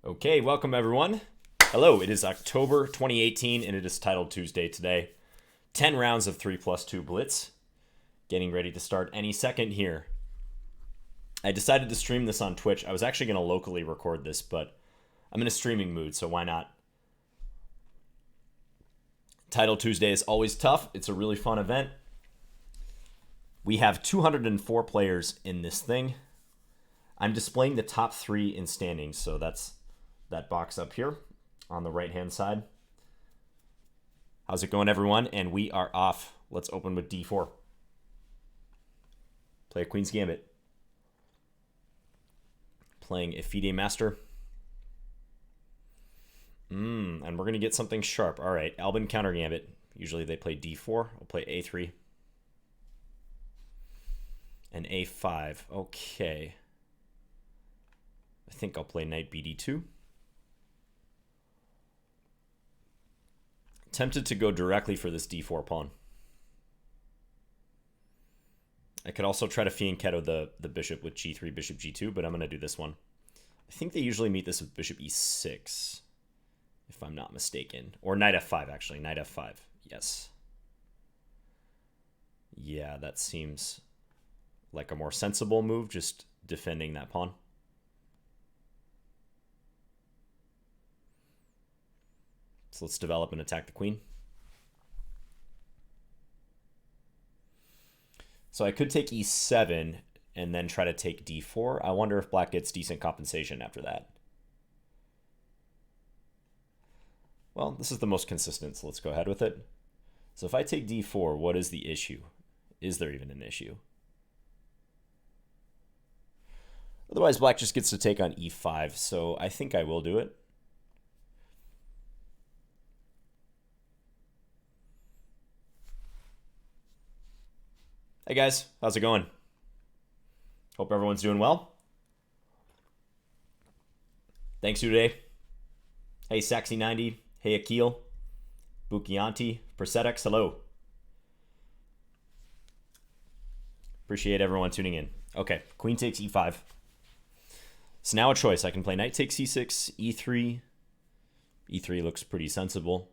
Okay, welcome everyone. Hello, it is October 2018 and it is Titled Tuesday today. 10 rounds of 3+2 Blitz. Getting ready to start any second here. I decided to stream this on Twitch. I was actually going to locally record this, but I'm in a streaming mood, so why not? Titled Tuesday is always tough. It's a really fun event. We have 204 players in this thing. I'm displaying the top 3 in standings, so that's that box up here on the right-hand side. How's it going, everyone? And we are off. Let's open with D4. Play a Queen's Gambit. Playing a FIDE Master. And we're going to get something sharp. All right, Albin counter Gambit. Usually they play D4. I'll play A3. And A5. Okay. I think I'll play Knight BD2. Tempted to go directly for this D4 pawn. I could also try to fianchetto the bishop with G3, bishop G2, but I'm going to do this one. I think they usually meet this with bishop E6, if I'm not mistaken. Or Knight F5, actually. Knight F5. Yes. Yeah, that seems like a more sensible move, just defending that pawn. So let's develop and attack the queen. So I could take E7 and then try to take D4. I wonder if black gets decent compensation after that. Well, this is the most consistent, so let's go ahead with it. So if I take D4, what is the issue? Is there even an issue? Otherwise, black just gets to take on E5, so I think I will do it. Hey guys, how's it going? Hope everyone's doing well. Thanks you today. Hey Saxy90, hey Akil, Bukianti, Persedex, hello. Appreciate everyone tuning in. Okay, queen takes E5. So now a choice. I can play knight takes C6, E3. E3 looks pretty sensible.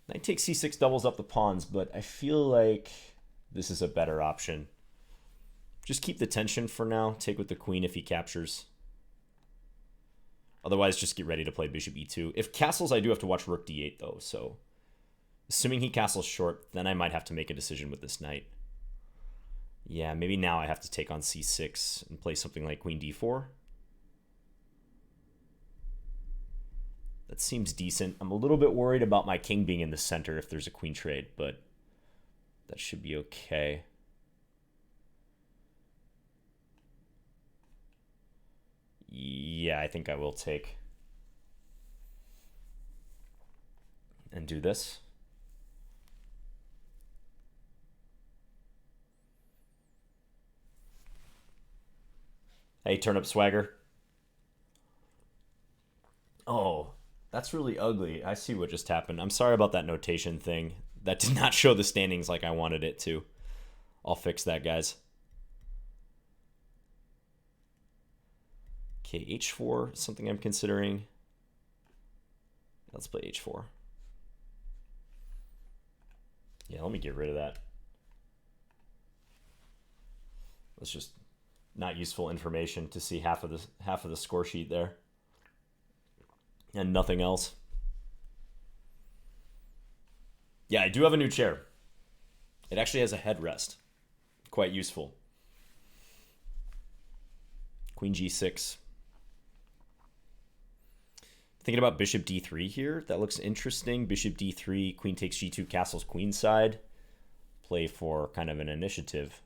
Knight takes C6 doubles up the pawns, but I feel like this is a better option. Just keep the tension for now. Take with the queen if he captures. Otherwise, just get ready to play bishop E2. If castles, I do have to watch rook D8, though. So, assuming he castles short, then I might have to make a decision with this knight. Yeah, maybe now I have to take on C6 and play something like queen D4. That seems decent. I'm a little bit worried about my king being in the center if there's a queen trade, but that should be okay. Yeah, I think I will take and do this. Hey, Turnip Swagger. Oh, that's really ugly. I see what just happened. I'm sorry about that notation thing. That did not show the standings like I wanted it to. I'll fix that, guys. Okay, H4, something I'm considering. Let's play H4. Yeah, let me get rid of that. That's just not useful information to see half of the score sheet there. And nothing else. Yeah, I do have a new chair. It actually has a headrest. Quite useful. Queen G6. Thinking about bishop D3 here. That looks interesting. Bishop D3, queen takes G2, castles queenside. Play for kind of an initiative.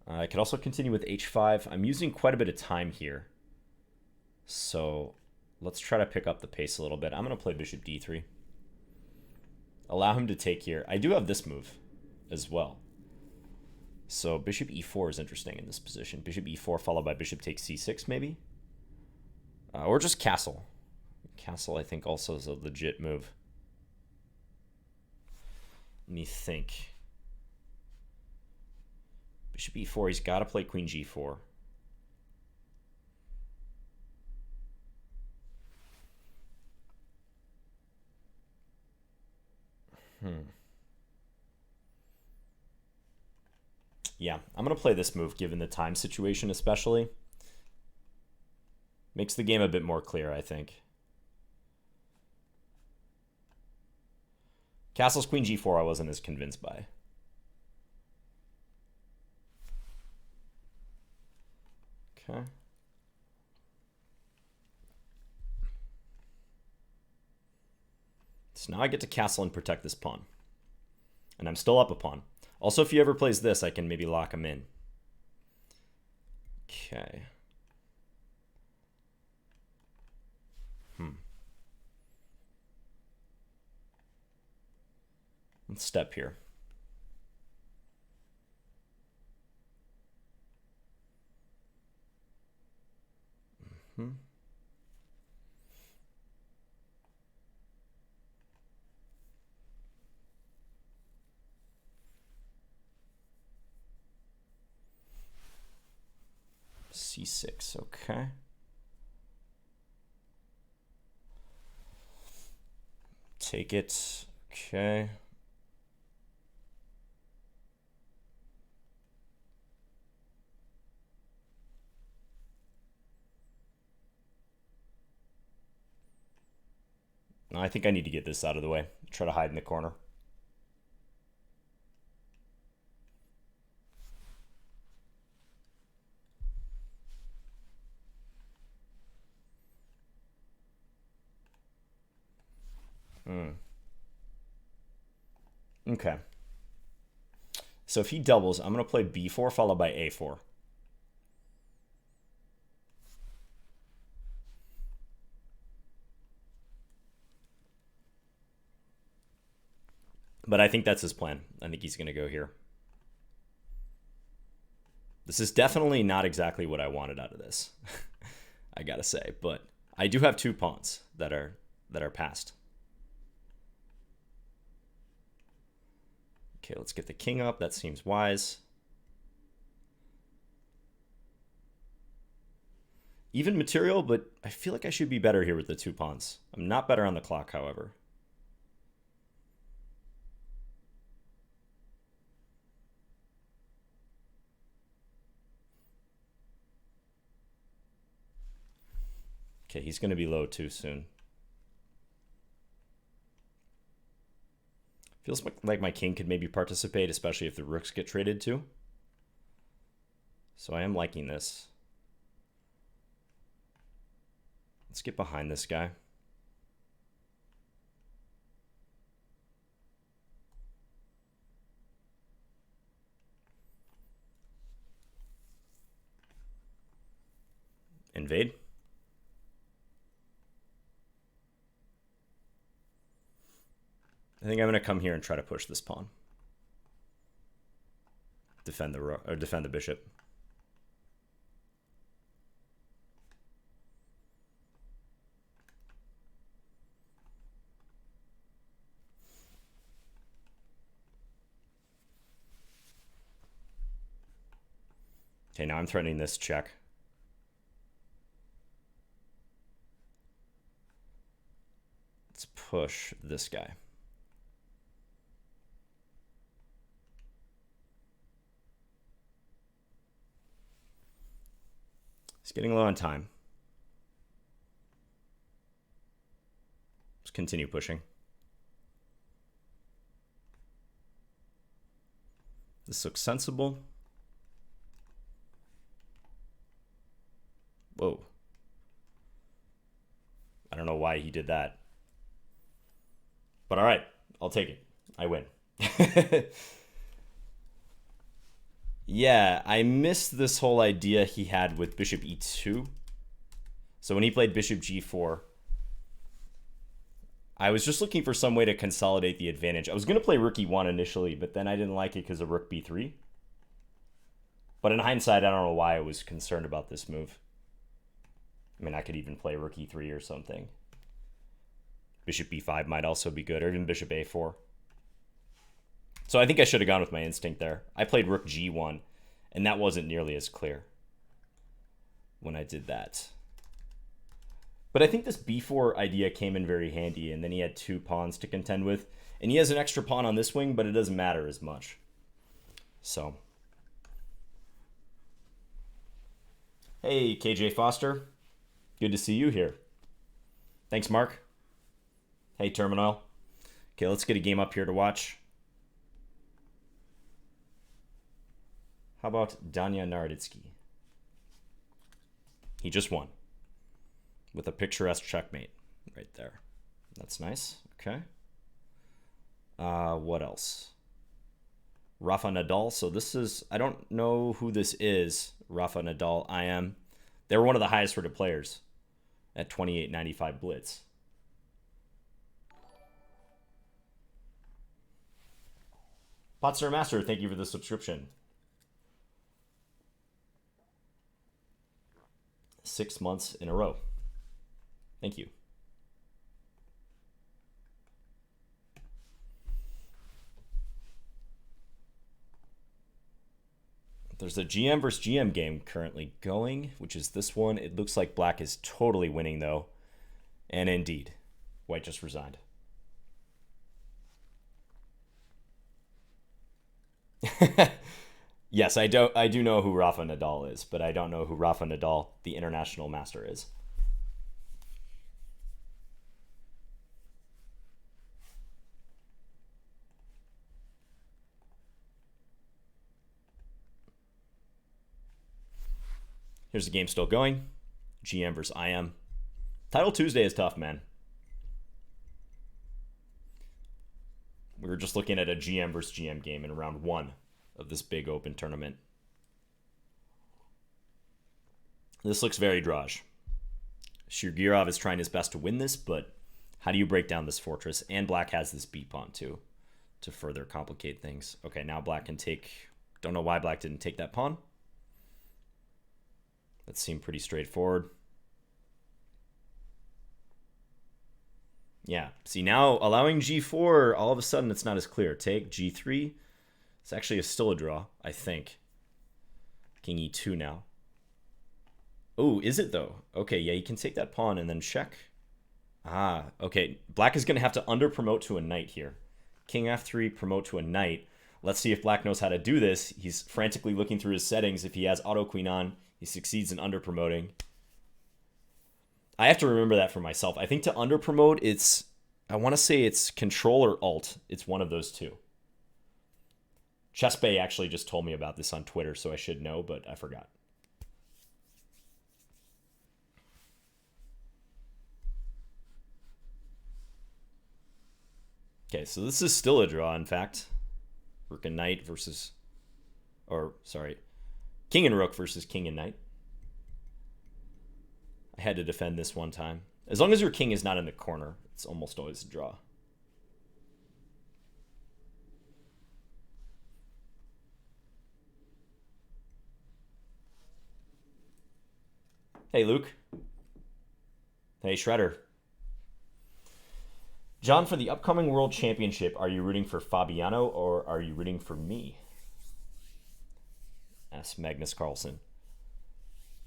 I could also continue with H5. I'm using quite a bit of time here. So let's try to pick up the pace a little bit. I'm going to play bishop D3. Allow him to take here. I do have this move as well. So bishop E4 is interesting in this position. Bishop E4 followed by bishop takes C6 maybe. Or just castle. Castle I think also is a legit move. Let me think. Bishop e4, he's got to play queen g4. Yeah, I'm going to play this move given the time situation especially. Makes the game a bit more clear, I think. Castle's queen g4 I wasn't as convinced by. Okay. So now I get to castle and protect this pawn. And I'm still up a pawn. Also, if he ever plays this, I can maybe lock him in. Okay. Let's step here. C6, okay. Take it, okay. I think I need to get this out of the way. Try to hide in the corner. Okay. So if he doubles, I'm going to play b4 followed by a4. But I think that's his plan. I think he's going to go here. This is definitely not exactly what I wanted out of this, I gotta say. But I do have two pawns that are passed. Okay, let's get the king up. That seems wise. Even material, but I feel like I should be better here with the two pawns. I'm not better on the clock, however. Okay, he's going to be low too soon. Feels like my king could maybe participate, especially if the rooks get traded too. So I am liking this. Let's get behind this guy. Invade. I think I'm going to come here and try to push this pawn. Defend the rook, or defend the bishop. Okay, now I'm threatening this check. Let's push this guy. He's getting low on time. Let's continue pushing. This looks sensible. Whoa. I don't know why he did that. But all right, I'll take it. I win. Yeah, I missed this whole idea he had with bishop e2. So when he played bishop g4, I was just looking for some way to consolidate the advantage. I was going to play rook e1 initially, but then I didn't like it because of rook b3. But in hindsight, I don't know why I was concerned about this move. I mean, I could even play rook e3 or something. Bishop b5 might also be good, or even bishop a4. So I think I should have gone with my instinct there. I played rook g1, And that wasn't nearly as clear when I did that. But I think this b4 idea came in very handy, and then he had 2 pawns to contend with. And he has an extra pawn on this wing, but it doesn't matter as much. So. Hey, KJ Foster. Good to see you here. Thanks, Mark. Hey, Terminal. Okay, let's get a game up here to watch. How about Danya Naroditsky? He just won with a picturesque checkmate right there. That's nice. Okay. What else? Rafa Nadal. So this is, I don't know who this is. Rafa Nadal, IM. They were one of the highest rated players at 28.95 Blitz. Potsdam Master, thank you for the subscription. 6 months in a row. Thank you. There's a GM versus GM game currently going, which is this one. It looks like black is totally winning, though. And indeed, white just resigned. Yes, I do know who Rafa Nadal is, but I don't know who Rafa Nadal, the international master, is. Here's the game still going. GM versus IM. Title Tuesday is tough, man. We were just looking at a GM versus GM game in round 1 of this big open tournament. This looks very drawish. Shirgirov is trying his best to win this, but how do you break down this fortress? And black has this B pawn too, to further complicate things. Okay, now black can take... Don't know why black didn't take that pawn. That seemed pretty straightforward. Yeah, see now allowing G4, all of a sudden it's not as clear. Take G3. It's actually still a draw, I think. King E2 now. Oh, is it though? Okay, yeah, you can take that pawn and then check. Ah, okay. Black is going to have to under-promote to a knight here. King F3, promote to a knight. Let's see if black knows how to do this. He's frantically looking through his settings. If he has auto queen on, he succeeds in under-promoting. I have to remember that for myself. I think to under-promote, I want to say it's Control or Alt. It's one of those two. Chess Bay actually just told me about this on Twitter, so I should know, but I forgot. Okay, so this is still a draw, in fact. Rook and Knight versus... King and Rook versus King and Knight. I had to defend this one time. As long as your king is not in the corner, it's almost always a draw. Hey, Luke. Hey, Shredder. John, for the upcoming World Championship, are you rooting for Fabiano or are you rooting for me? Asks Magnus Carlsen.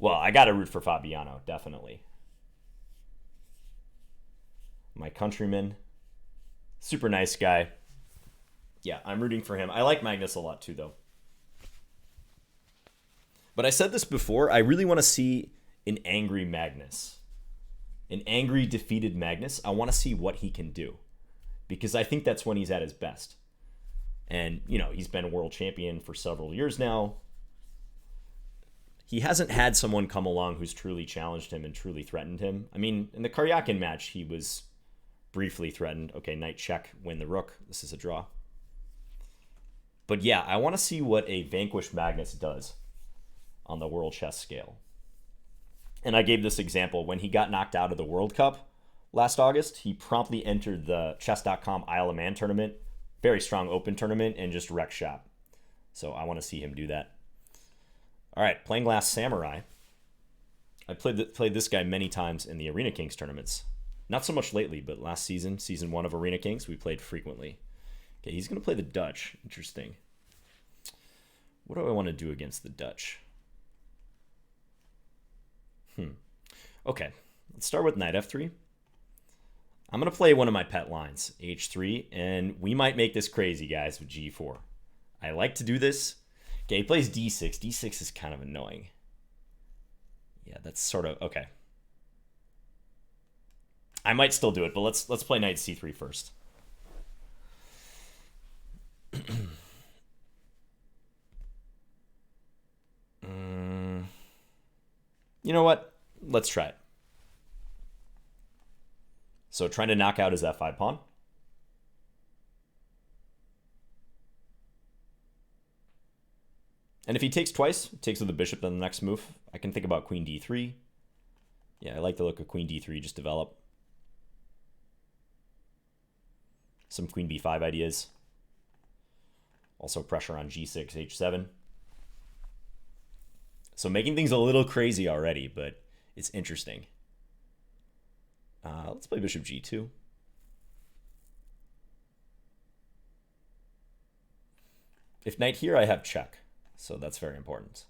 Well, I got to root for Fabiano, definitely. My countryman. Super nice guy. Yeah, I'm rooting for him. I like Magnus a lot too, though. But I said this before, I really want to see an angry Magnus. An angry, defeated Magnus. I want to see what he can do. Because I think that's when he's at his best. And, you know, he's been world champion for several years now. He hasn't had someone come along who's truly challenged him and truly threatened him. I mean, in the Karyakin match, he was briefly threatened. Okay, knight check, win the rook. This is a draw. But yeah, I want to see what a vanquished Magnus does on the world chess scale. And I gave this example. When he got knocked out of the World Cup last August, he promptly entered the Chess.com Isle of Man tournament. Very strong open tournament and just wrecked shop. So I want to see him do that. All right, Plain Glass Samurai. I played this guy many times in the Arena Kings tournaments. Not so much lately, but last season, season 1 of Arena Kings, we played frequently. Okay, he's going to play the Dutch. Interesting. What do I want to do against the Dutch? Okay, let's start with knight f3. I'm going to play one of my pet lines, h3, and we might make this crazy, guys, with g4. I like to do this. Okay, he plays d6. d6 is kind of annoying. Yeah, that's sort of... Okay. I might still do it, but let's play knight c3 first. You know what? Let's try it. So trying to knock out his f5 pawn. And if he takes twice, takes with the bishop on the next move, I can think about queen d3. Yeah, I like the look of queen d3 just develop. Some queen b5 ideas. Also pressure on g6, h7. So making things a little crazy already, but it's interesting. Let's play bishop g2. If knight here, I have check. So that's very important.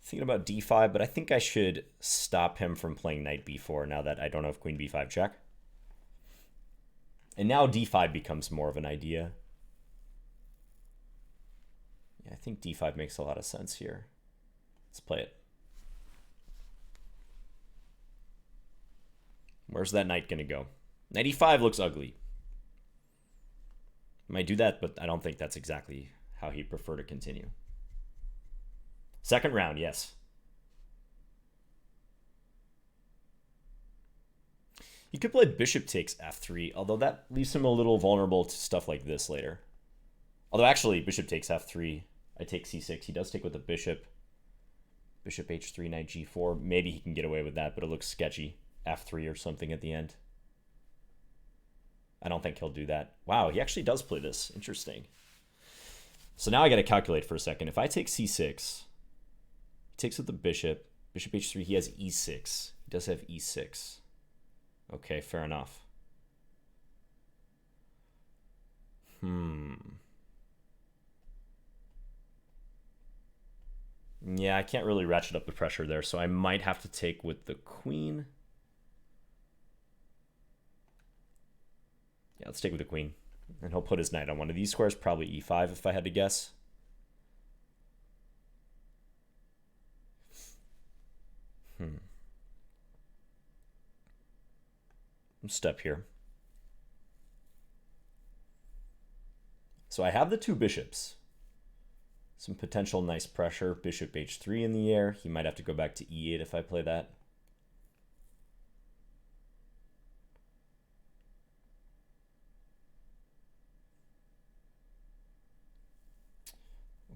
Thinking about d5, but I think I should stop him from playing knight b4 now that I don't have queen b5 check. And now d5 becomes more of an idea. Yeah, I think d5 makes a lot of sense here. Let's play it. Where's that knight going to go? Knight e5 looks ugly. Might do that, but I don't think that's exactly how he'd prefer to continue. Second round, yes. He could play bishop takes f3, although that leaves him a little vulnerable to stuff like this later. Although actually, bishop takes f3, I take c6. He does take with the bishop. Bishop h3, knight g4. Maybe he can get away with that, but it looks sketchy. f3 or something at the end. I don't think he'll do that. Wow, he actually does play this. Interesting. So now I got to calculate for a second. If I take c6, he takes with the bishop. Bishop h3, he has e6. He does have e6. Okay, fair enough. Yeah, I can't really ratchet up the pressure there, so I might have to take with the queen. Yeah, let's take with the queen. And he'll put his knight on one of these squares, probably e5 if I had to guess. Step here. So I have the two bishops. Some potential nice pressure. Bishop h3 in the air. He might have to go back to e8 if I play that.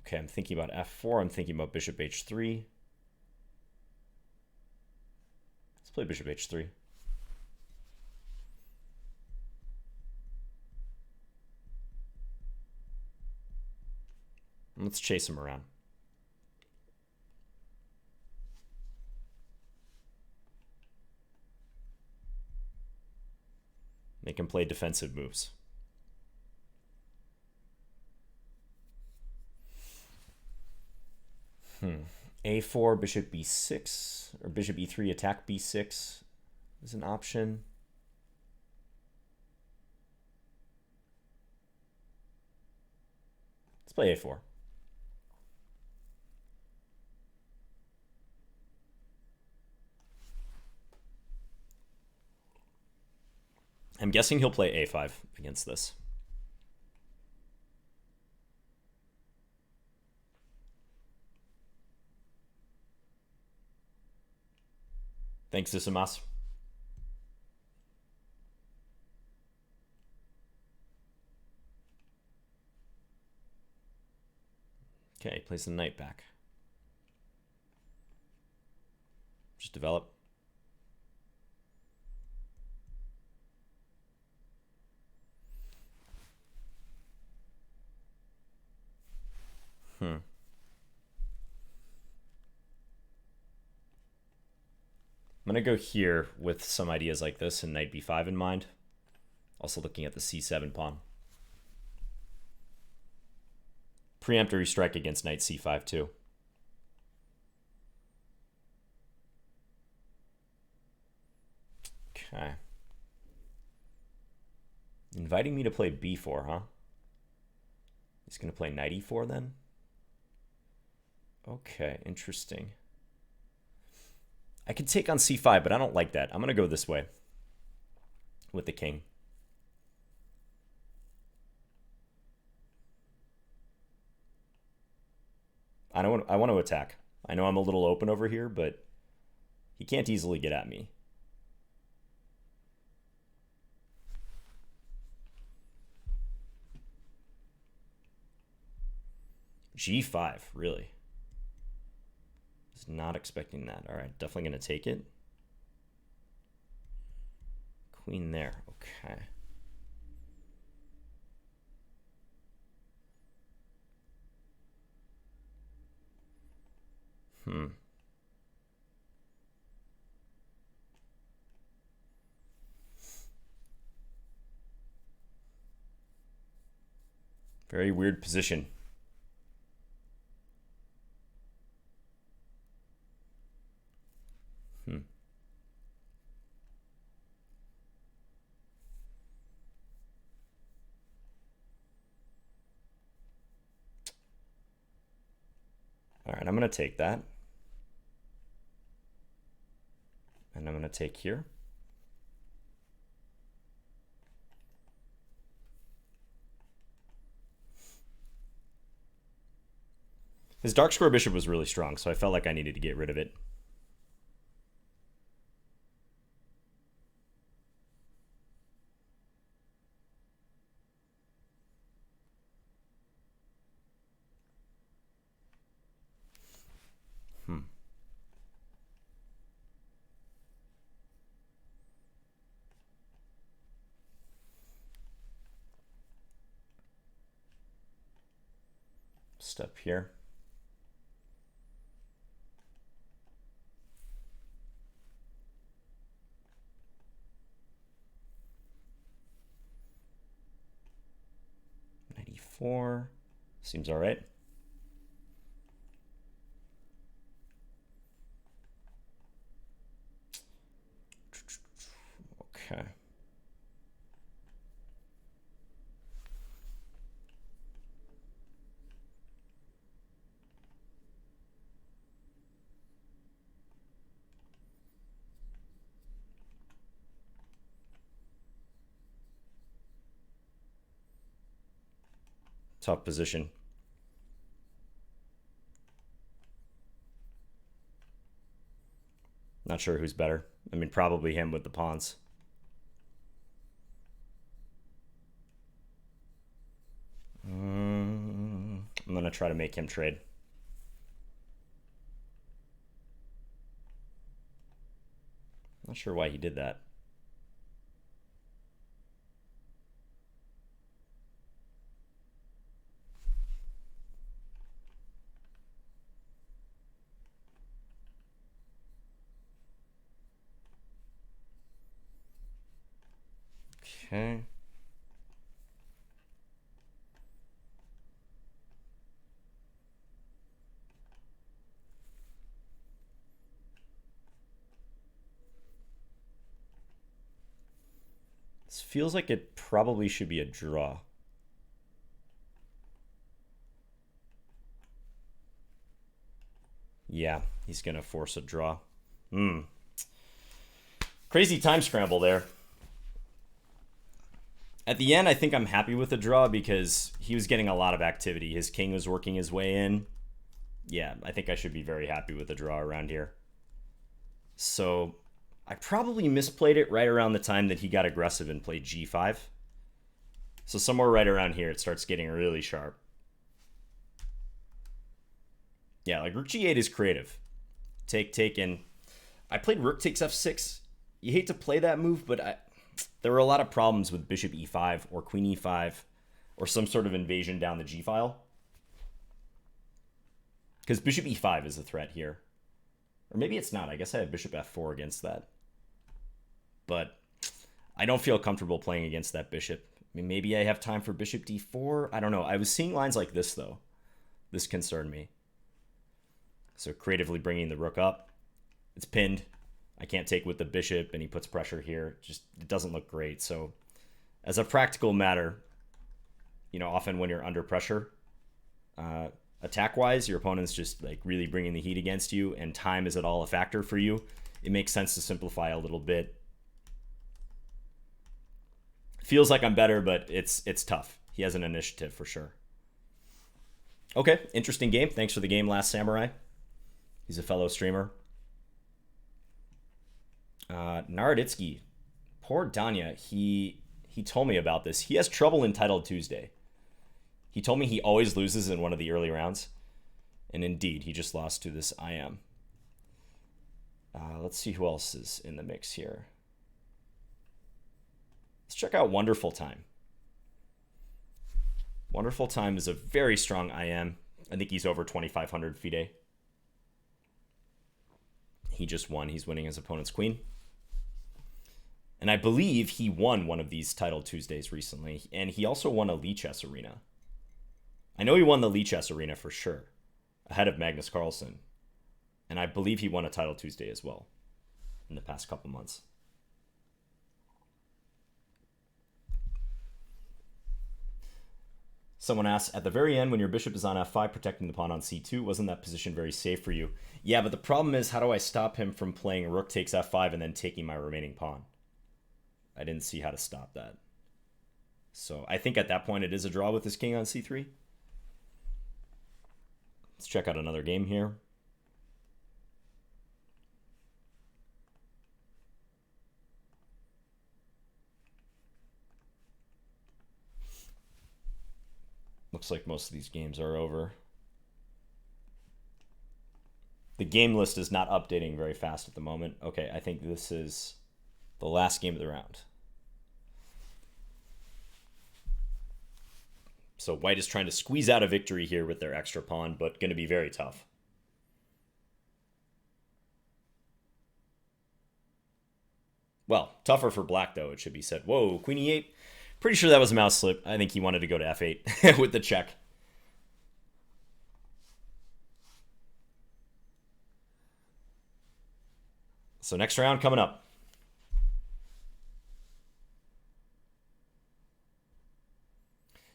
Okay, I'm thinking about f4. I'm thinking about bishop h3. Let's play bishop h3. Let's chase him around. Make him play defensive moves. A4, bishop b6, or bishop e3, attack b6 is an option. Let's play a4. I'm guessing he'll play a5 against this. Thanks, Isimas. Okay, place the knight back. Just develop. I'm going to go here with some ideas like this and knight b5 in mind. Also looking at the c7 pawn. preemptory strike against knight c5 too. Okay. Inviting me to play b4, huh? He's going to play knight e4 then? Okay, interesting. I could take on c5, but I don't like that. I'm going to go this way with the king. I want to attack. I know I'm a little open over here, but he can't easily get at me. G5, really? Was not expecting that. All right, definitely going to take it. Queen there. Okay. Very weird position. All right, I'm going to take that. And I'm going to take here. His dark square bishop was really strong, so I felt like I needed to get rid of it. Step here. Four seems all right. Okay. Tough position. Not sure who's better. I mean, probably him with the pawns. I'm going to try to make him trade. Not sure why he did that. Okay. This feels like it probably should be a draw. Yeah, he's going to force a draw. Crazy time scramble there. At the end, I think I'm happy with the draw because he was getting a lot of activity. His king was working his way in. Yeah, I think I should be very happy with the draw around here. So I probably misplayed it right around the time that he got aggressive and played g5. So somewhere right around here, it starts getting really sharp. Yeah, like rook g8 is creative. Take, and I played rook takes f6. You hate to play that move, but there were a lot of problems with bishop e5 or queen e5 or some sort of invasion down the g file. Because bishop e5 is a threat here. Or maybe it's not. I guess I have bishop f4 against that. But I don't feel comfortable playing against that bishop. I mean, maybe I have time for bishop d4. I don't know. I was seeing lines like this, though, This concerned me. So creatively bringing the rook up. It's pinned. I can't take with the bishop, and he puts pressure here. Just, it doesn't look great. So as a practical matter, you know, often when you're under pressure, attack-wise, your opponent's just like really bringing the heat against you, and time is at all a factor for you. It makes sense to simplify a little bit. Feels like I'm better, but it's tough. He has an initiative for sure. Okay, interesting game. Thanks for the game, Last Samurai. He's a fellow streamer. Naroditsky. Poor Danya. He told me about this. He has trouble Untitled Tuesday. He told me he always loses in one of the early rounds. And indeed, he just lost to this IM. Let's see who else is in the mix here. Let's check out Wonderful Time. Wonderful Time is a very strong IM. I think he's over 2,500 FIDE. He just won. He's winning his opponent's queen. And I believe he won one of these Titled Tuesdays recently. And he also won a Lee Chess Arena. I know he won the Lee Chess Arena for sure, ahead of Magnus Carlsen. And I believe he won a Titled Tuesday as well in the past couple months. Someone asks, at the very end, when your bishop is on f5 protecting the pawn on c2, wasn't that position very safe for you? Yeah, but the problem is, how do I stop him from playing rook takes f5 and then taking my remaining pawn? I didn't see how to stop that. So I think at that point it is a draw with this king on c3. Let's check out another game here. Looks like most of these games are over. The game list is not updating very fast at the moment. Okay, I think this is the last game of the round. So white is trying to squeeze out a victory here with their extra pawn, but going to be very tough. Well, tougher for black, though, it should be said. Whoa, queen e8. Pretty sure that was a mouse slip. I think he wanted to go to f8 with the check. So next round coming up.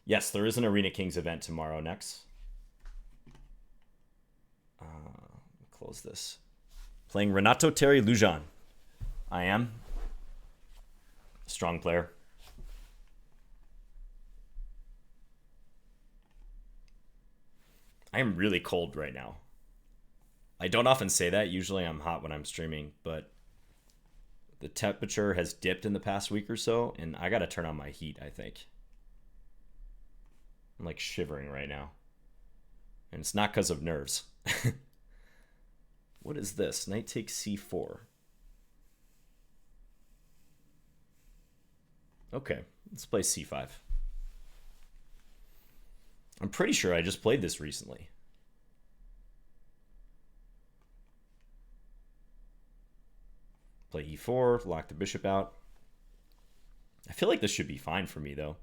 Yes, there is an Arena Kings event tomorrow next. Close this. Playing Renato Terry Lujan. I am. Strong player. I am really cold right now. I don't often say that. Usually I'm hot when I'm streaming, but the temperature has dipped in the past week or so, and I got to turn on my heat, I think. I'm like shivering right now. And it's not because of nerves. What is this? Knight takes c4. Okay, let's play c5. I'm pretty sure I just played this recently. Play e4, lock the bishop out. I feel like this should be fine for me, though.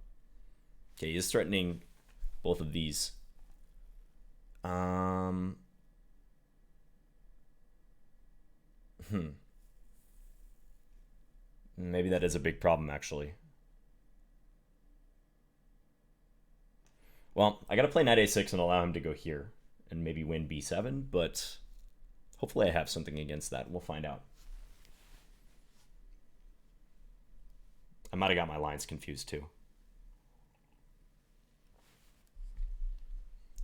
Okay, he is threatening both of these. Maybe that is a big problem, actually. Well, I got to play knight a6 and allow him to go here and maybe win b7, but hopefully I have something against that. We'll find out. I might have got my lines confused too.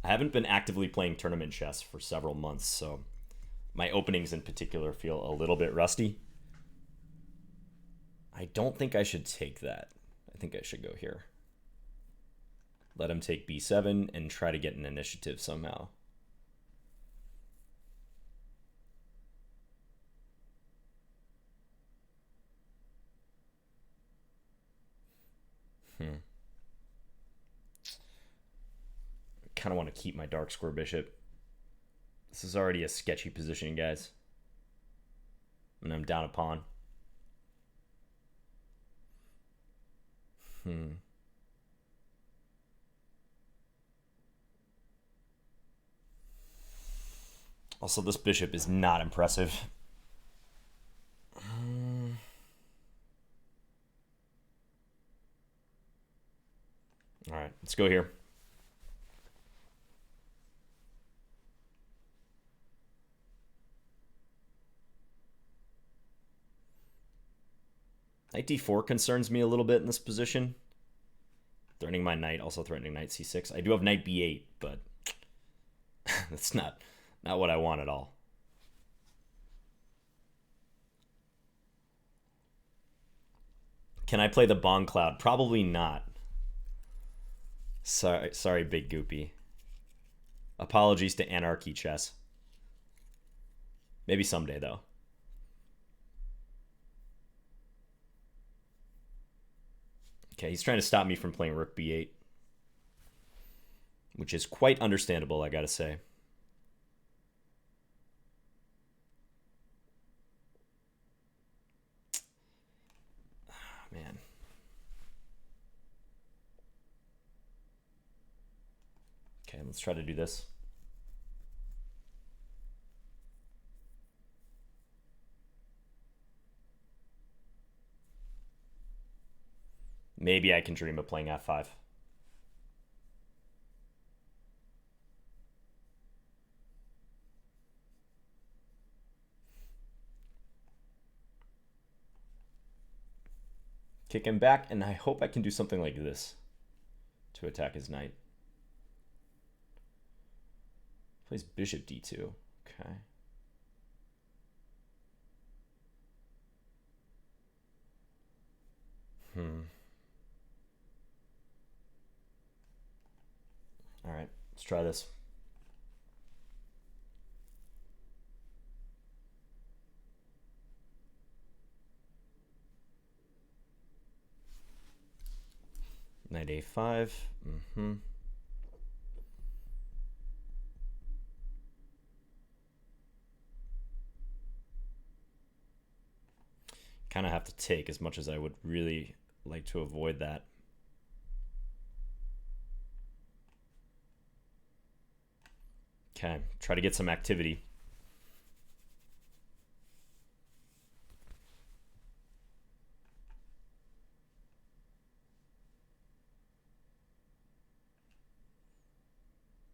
I haven't been actively playing tournament chess for several months, so my openings in particular feel a little bit rusty. I don't think I should take that. I think I should go here. Let him take b7 and try to get an initiative somehow. Kind of want to keep my dark square bishop. This is already a sketchy position, guys. And I'm down a pawn. Also, this bishop is not impressive. All right, let's go here. Knight d4 concerns me a little bit in this position. Threatening my knight, also threatening knight c6. I do have knight b8, but that's not what I want at all. Can I play the Bong Cloud? Probably not. Sorry, Big Goopy. Apologies to Anarchy Chess. Maybe someday, though. Okay, he's trying to stop me from playing Rook b8, which is quite understandable, I gotta say. Oh, man. Okay, let's try to do this. Maybe I can dream of playing f5. Kick him back, and I hope I can do something like this to attack his knight. Plays bishop d2. Okay. All right, let's try this. Knight a5. Kind of have to take as much as I would really like to avoid that. Okay, try to get some activity.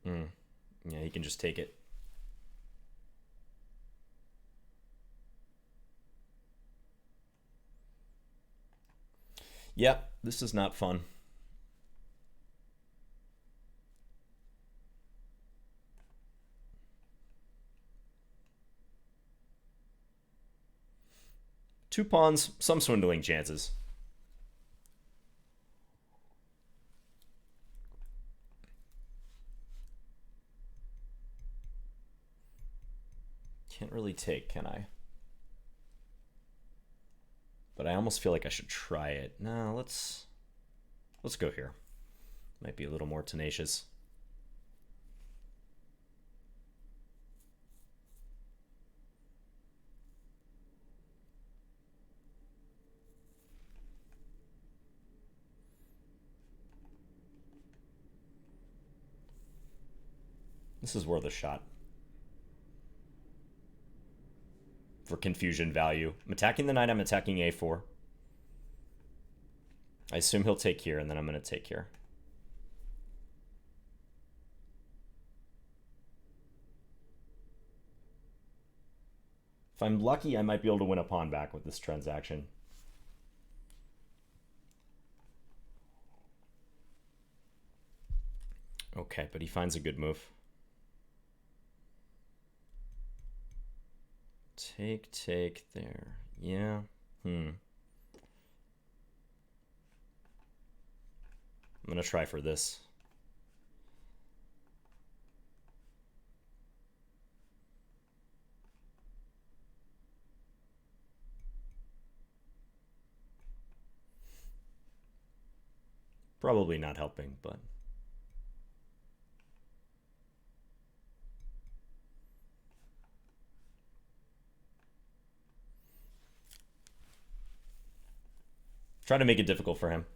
Yeah, he can just take it. Yep, this is not fun. Two pawns, some swindling chances. Can't really take, can I? But I almost feel like I should try it. No, let's go here. Might be a little more tenacious. This is worth a shot. For confusion value. I'm attacking the knight, I'm attacking a4. I assume he'll take here, and then I'm going to take here. If I'm lucky, I might be able to win a pawn back with this transaction. Okay, but he finds a good move. Take there. Yeah. I'm gonna try for this. Probably not helping, but try to make it difficult for him.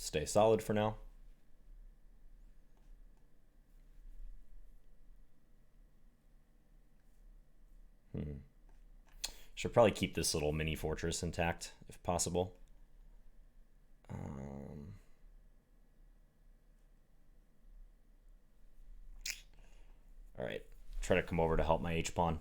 stay solid for now. Should probably keep this little mini fortress intact if possible. All right, try to come over to help my H-pawn.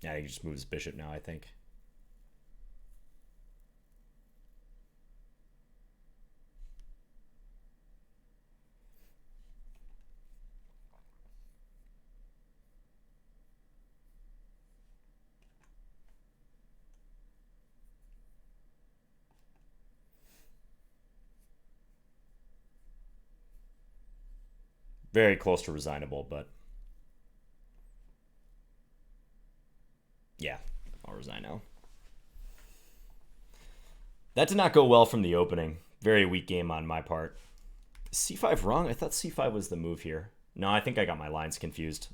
Yeah, he just moves bishop now, I think. Very close to resignable, but yeah, I'll resign now. That did not go well from the opening. Very weak game on my part. C5 wrong? I thought C5 was the move here. No, I think I got my lines confused.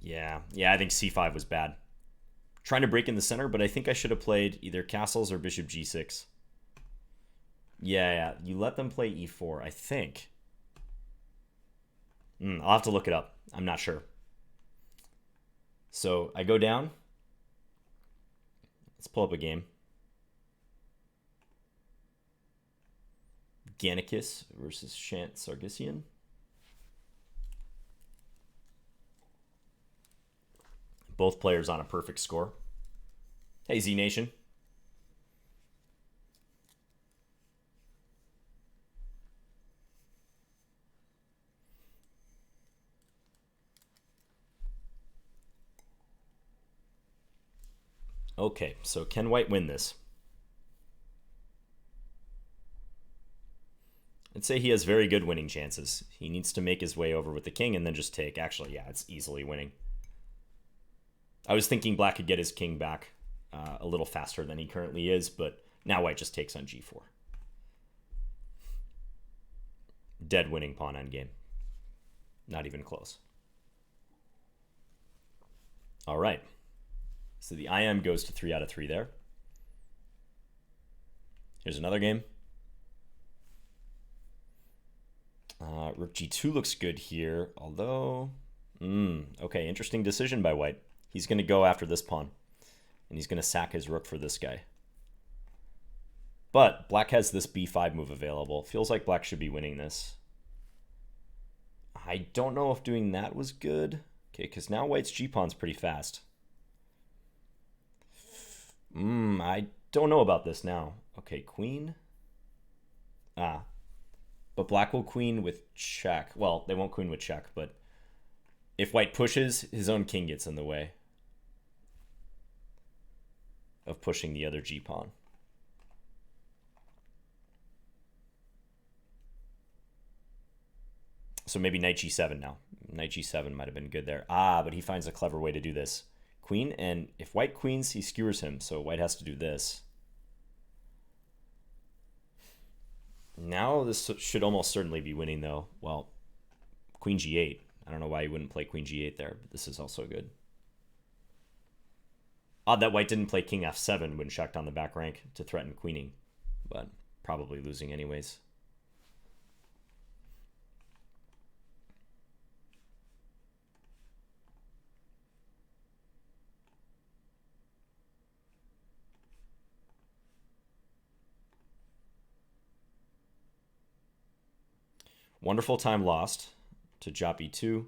Yeah, I think C5 was bad. Trying to break in the center, but I think I should have played either castles or bishop G6. Yeah, you let them play E4, I think. I'll have to look it up. I'm not sure. So I go down. Let's pull up a game. Gannicus versus Shant Sargsyan. Both players on a perfect score. Hey, Z Nation. Okay, so can White win this? I'd say he has very good winning chances. He needs to make his way over with the king and then just take. Actually, yeah, it's easily winning. I was thinking Black could get his king back a little faster than he currently is, but now White just takes on G4. Dead winning pawn endgame. Not even close. All right. So the IM goes to 3 out of 3 there. Here's another game. Rook G2 looks good here, although... okay, interesting decision by White. He's going to go after this pawn, and he's going to sack his rook for this guy. But Black has this B5 move available. Feels like Black should be winning this. I don't know if doing that was good. Okay, because now White's G-pawn's pretty fast. I don't know about this now. Okay, queen. But Black will queen with check. Well, they won't queen with check, but if White pushes, his own king gets in the way of pushing the other G-pawn. So maybe knight G7 now. Knight G7 might have been good there. But he finds a clever way to do this. Queen, and if White queens, he skewers him, so White has to do this. Now this should almost certainly be winning, though. Well, Queen G8. I don't know why he wouldn't play Queen G8 there, but this is also good. Odd that White didn't play King F7 when checked on the back rank to threaten queening, but probably losing anyways. Wonderful time lost to Jop E2.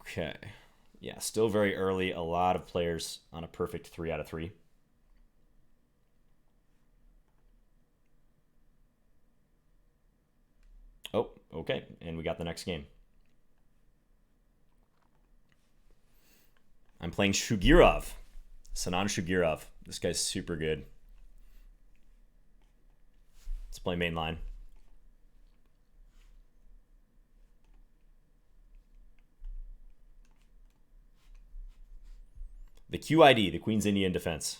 Okay. Yeah, still very early. A lot of players on a perfect 3 out of 3. Oh, okay. And we got the next game. I'm playing Shugirov. Sinan Shugirov. This guy's super good. Let's play main line. The QID, the Queen's Indian Defense.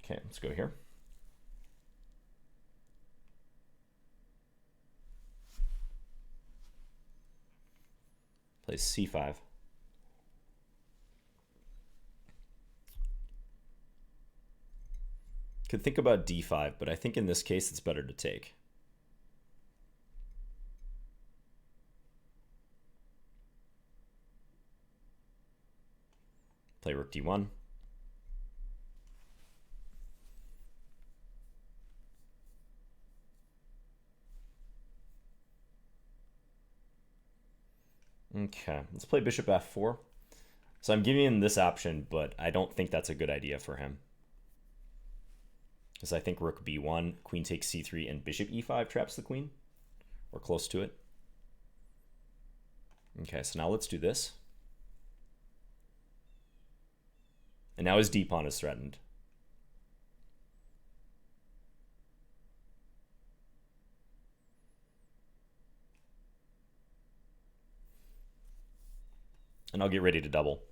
Okay, let's go here. Plays c5. Could think about d5, but I think in this case it's better to take. Play rook d1. Okay, let's play bishop f4. So I'm giving him this option, but I don't think that's a good idea for him. Because I think rook b1, queen takes c3, and bishop e5 traps the queen, or close to it. Okay, so now let's do this. And now his d pawn is threatened. And I'll get ready to double.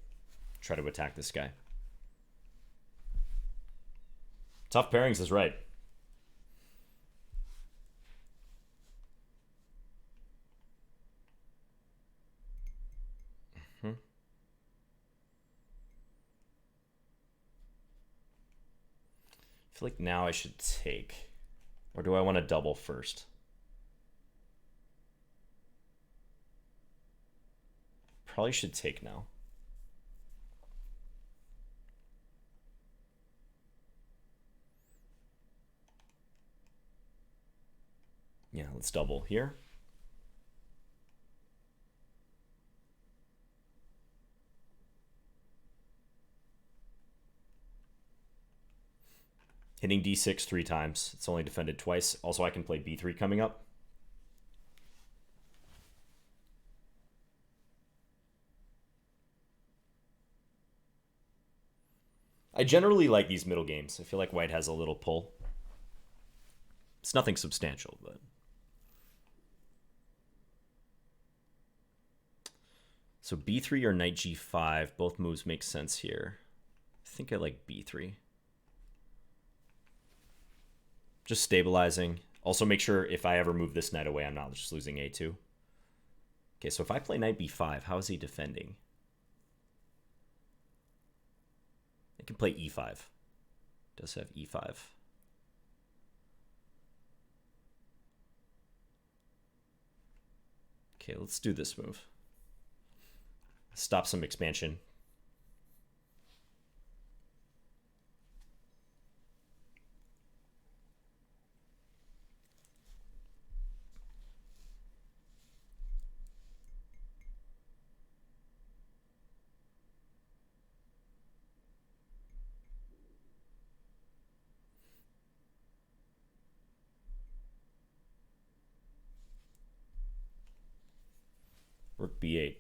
Try to attack this guy. Tough pairings is right. I feel like now I should take. Or do I want to double first? Probably should take now. Yeah, let's double here. Hitting d6 3 times. It's only defended twice. Also, I can play b3 coming up. I generally like these middle games. I feel like white has a little pull. It's nothing substantial, but... So b3 or knight g5, both moves make sense here. I think I like b3. Just stabilizing. Also make sure if I ever move this knight away, I'm not just losing a2. Okay, so if I play knight b5, how is he defending? I can play e5. Does have e5. Okay, let's do this move. Stop some expansion. Rook b8.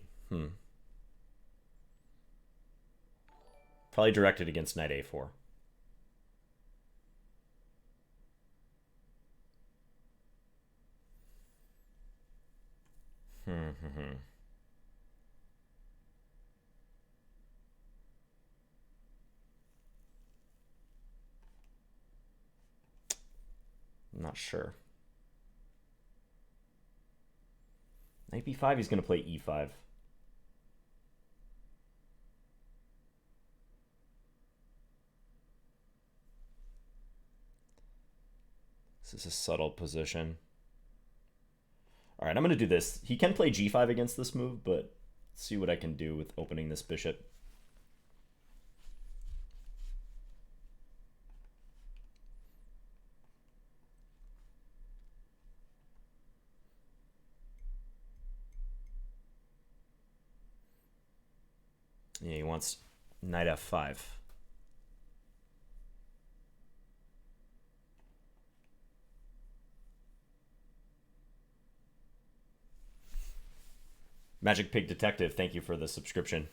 Probably directed against knight a4. I'm not sure. Knight b5, he's going to play e5. This is a subtle position. All right, I'm going to do this. He can play g5 against this move, but let's see what I can do with opening this bishop. Yeah, he wants knight f5. Magic Pig Detective, thank you for the subscription.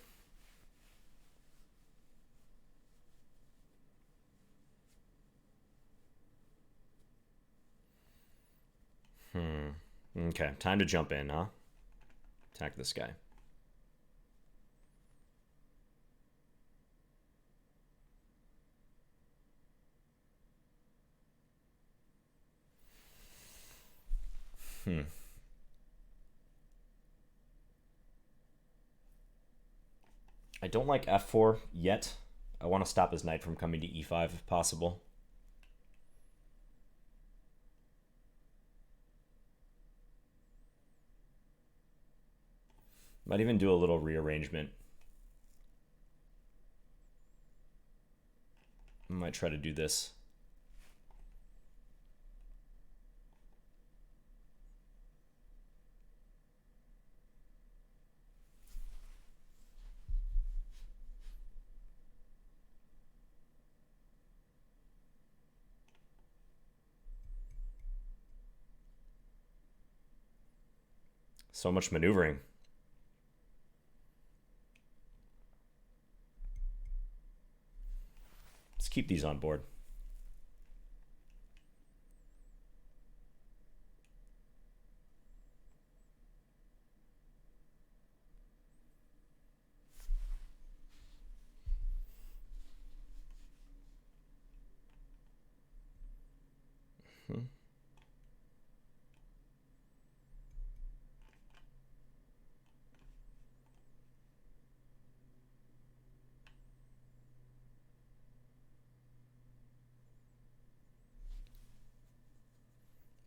Okay, time to jump in, huh? Attack this guy. I don't like f4 yet. I want to stop his knight from coming to e5 if possible. Might even do a little rearrangement. I might try to do this. So much maneuvering. Let's keep these on board.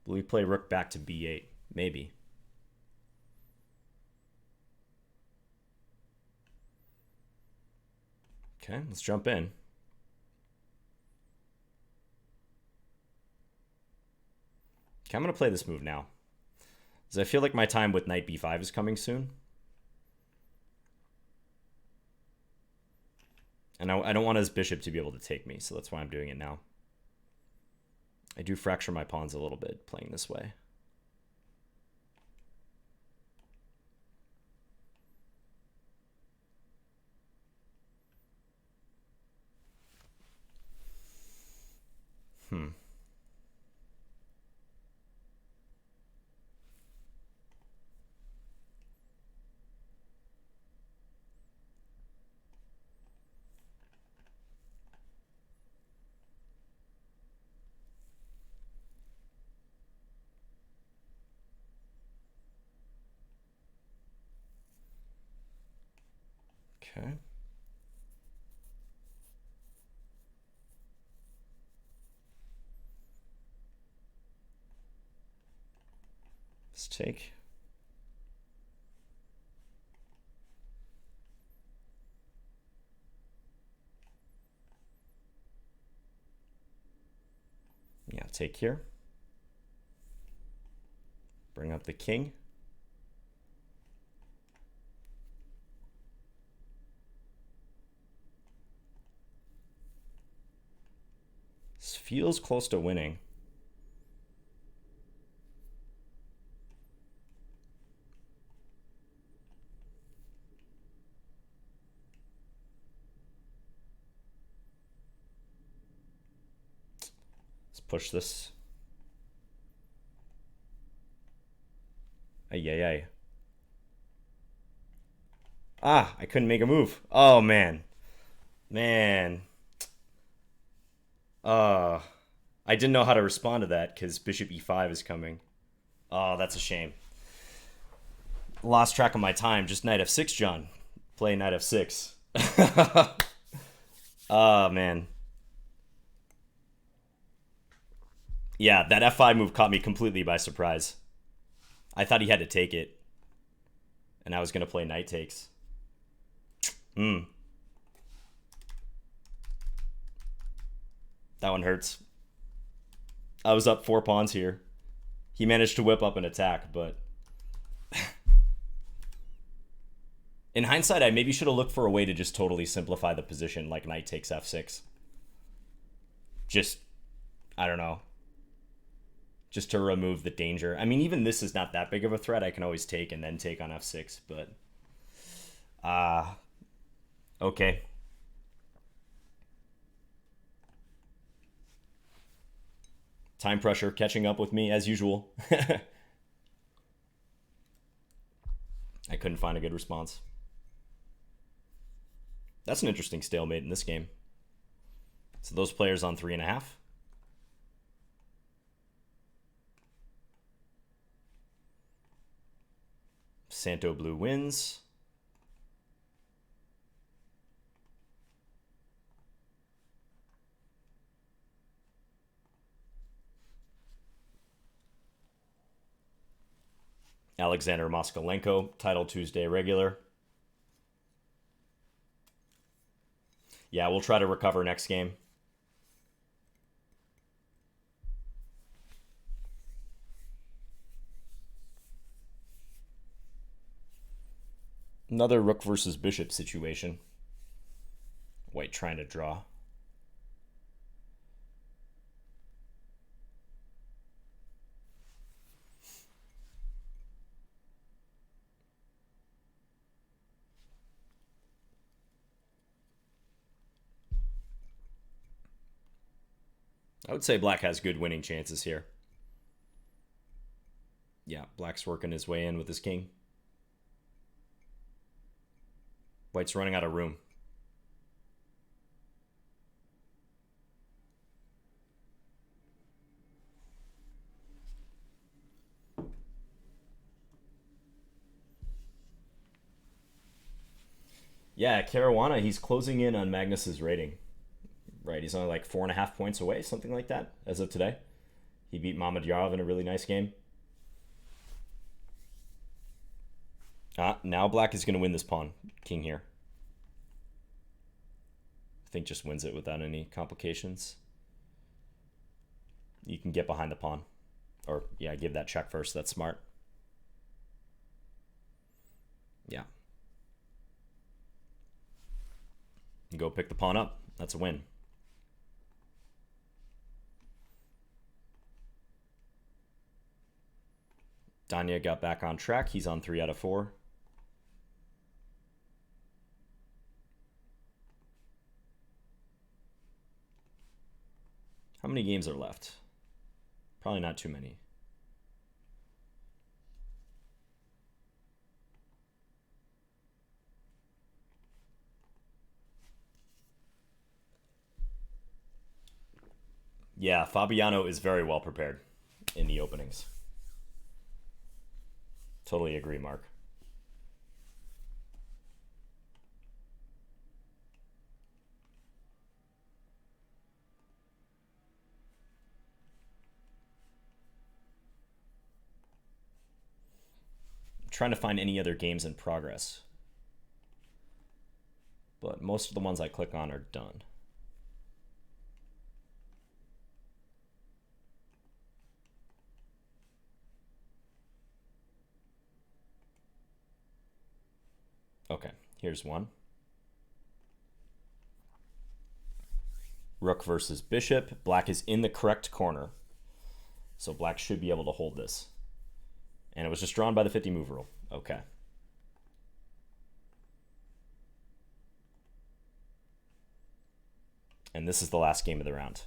Will we play rook back to b8? Maybe. Okay, let's jump in. Okay, I'm going to play this move now, because I feel like my time with knight b5 is coming soon. And I don't want his bishop to be able to take me, so that's why I'm doing it now. I do fracture my pawns a little bit playing this way. Okay. Let's take. Yeah, take here. Bring up the king. This feels close to winning. Let's push this. Ay, ay, ay. Ah, I couldn't make a move. Oh, man. Man. I didn't know how to respond to that because bishop e5 is coming. Oh, that's a shame. Lost track of my time. Just knight f6, John. Play knight f6. Oh, man. Yeah, that f5 move caught me completely by surprise. I thought he had to take it. And I was going to play knight takes. That one hurts. I was up 4 pawns here. He managed to whip up an attack, but... in hindsight, I maybe should have looked for a way to just totally simplify the position, like knight takes f6. Just, I don't know. Just to remove the danger. I mean, even this is not that big of a threat. I can always take and then take on f6, but... okay. Time pressure catching up with me as usual. I couldn't find a good response. That's an interesting stalemate in this game. So those players on 3.5. Santo Blue wins. Alexander Moscalenko, Title Tuesday regular. Yeah, we'll try to recover next game. Another rook versus bishop situation. White trying to draw. I would say black has good winning chances here. Yeah, black's working his way in with his king. White's running out of room. Yeah, Caruana, he's closing in on Magnus's rating. Right, he's only like 4.5 points away, something like that, as of today. He beat Mamedyarov in a really nice game. Now black is going to win this pawn. King here. I think just wins it without any complications. You can get behind the pawn. Or, yeah, give that check first. That's smart. Yeah. Go pick the pawn up. That's a win. Danya got back on track. He's on 3 out of 4. How many games are left? Probably not too many. Yeah, Fabiano is very well prepared in the openings. Totally agree, Mark. I'm trying to find any other games in progress. But most of the ones I click on are done. Okay, here's one. Rook versus bishop. Black is in the correct corner. So black should be able to hold this. And it was just drawn by the 50 move rule. Okay. And this is the last game of the round.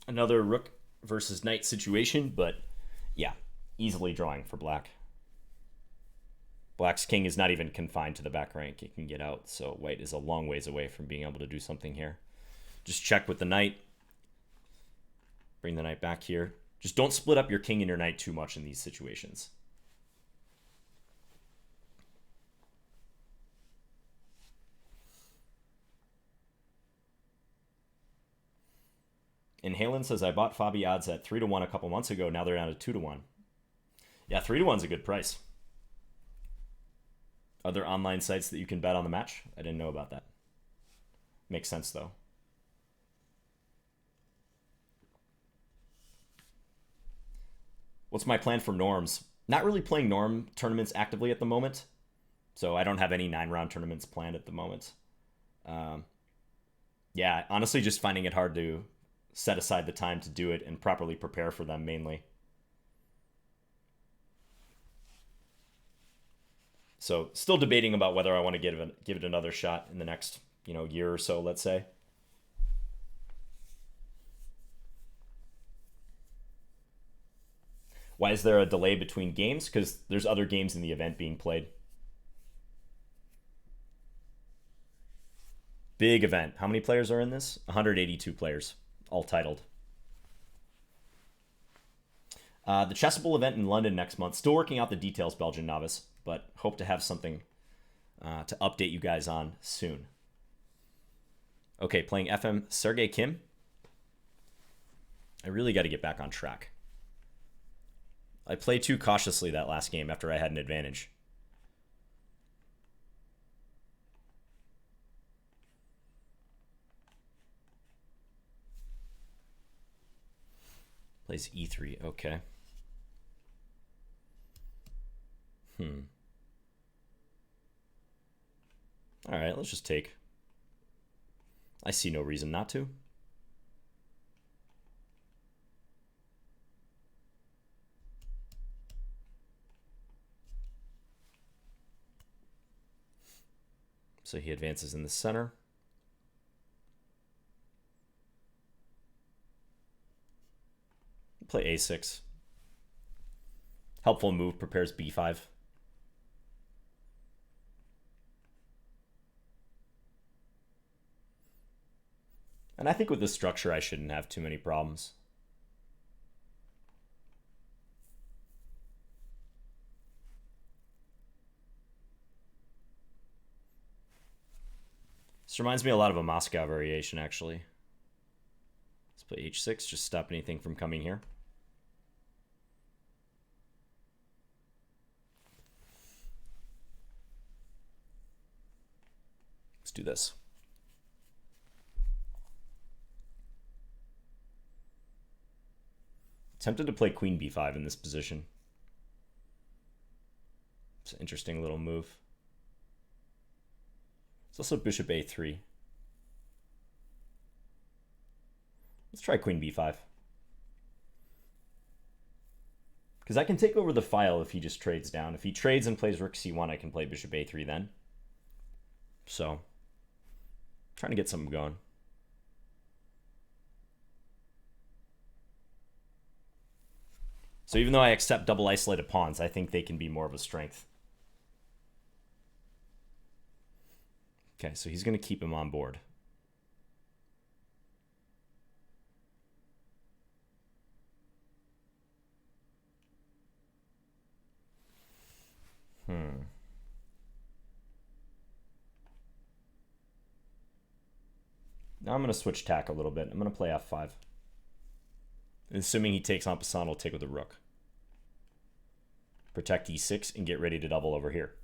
Another rook versus knight situation, but yeah, easily drawing for black. Black's king is not even confined to the back rank. It can get out, so white is a long ways away from being able to do something here. Just check with the knight. Bring the knight back here. Just don't split up your king and your knight too much in these situations. And Halen says, I bought Fabi odds at 3-1 a couple months ago. Now they're down to 2-1. Yeah, 3-1 is a good price. Other online sites that you can bet on the match? I didn't know about that. Makes sense, though. What's my plan for norms? Not really playing norm tournaments actively at the moment. So I don't have any 9-round tournaments planned at the moment. Yeah, honestly, just finding it hard to set aside the time to do it and properly prepare for them mainly. So still debating about whether I want to give it another shot in the next, year or so, let's say. Why is there a delay between games? Because there's other games in the event being played. Big event. How many players are in this? 182 players, all titled. The Chessable event in London next month. Still working out the details, Belgian novice, but hope to have something to update you guys on soon. Okay, playing FM Sergey Kim. I really got to get back on track. I played too cautiously that last game after I had an advantage. Plays E3, okay. All right, let's just take. I see no reason not to. So he advances in the center. Play A6. Helpful move, prepares B5. And I think with this structure, I shouldn't have too many problems. This reminds me a lot of a Moscow variation, actually. Let's play H6, just stop anything from coming here. Let's do this. Tempted to play Queen B5 in this position. It's an interesting little move. It's also Bishop A3. Let's try Queen B5. Because I can take over the file if he just trades down. If he trades and plays Rook C1, I can play Bishop A3 then. So, trying to get something going. So even though I accept double isolated pawns, I think they can be more of a strength. Okay, so he's going to keep him on board. Now I'm going to switch tack a little bit. I'm going to play F5. Assuming he takes en passant, I'll take with the rook. Protect E6 and get ready to double over here.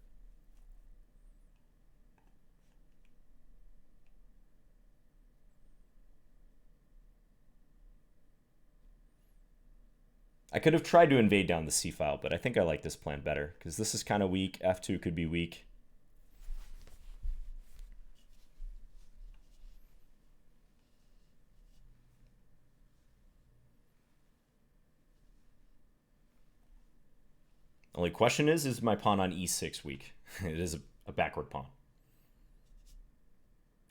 I could have tried to invade down the C file, but I think I like this plan better because this is kind of weak. F2 could be weak. Only question is my pawn on E6 weak? It is a backward pawn.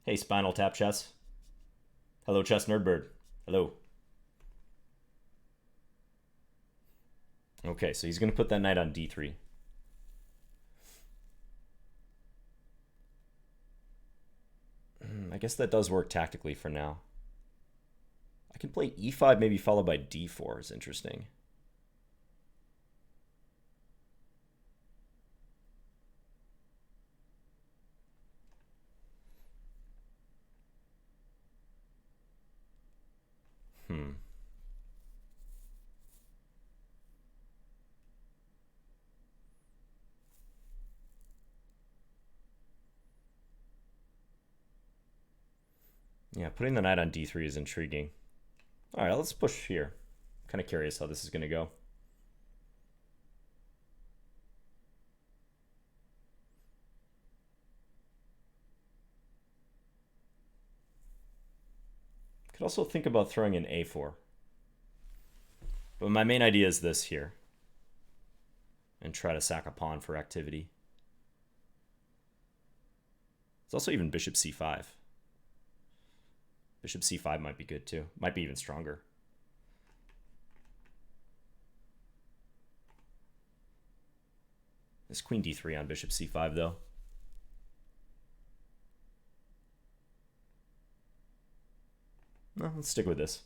Hey, Spinal Tap Chess. Hello, Chess Nerdbird. Hello. Okay, so he's going to put that knight on D3. I guess that does work tactically for now. I can play E5, maybe followed by D4 is interesting. Yeah, putting the knight on D3 is intriguing. All right, let's push here. I'm kind of curious how this is going to go. Could also think about throwing in A4. But my main idea is this here. And try to sack a pawn for activity. It's also even Bishop C5. Bishop C5 might be good too. Might be even stronger. It's queen d3 on bishop c5, though. No, let's stick with this.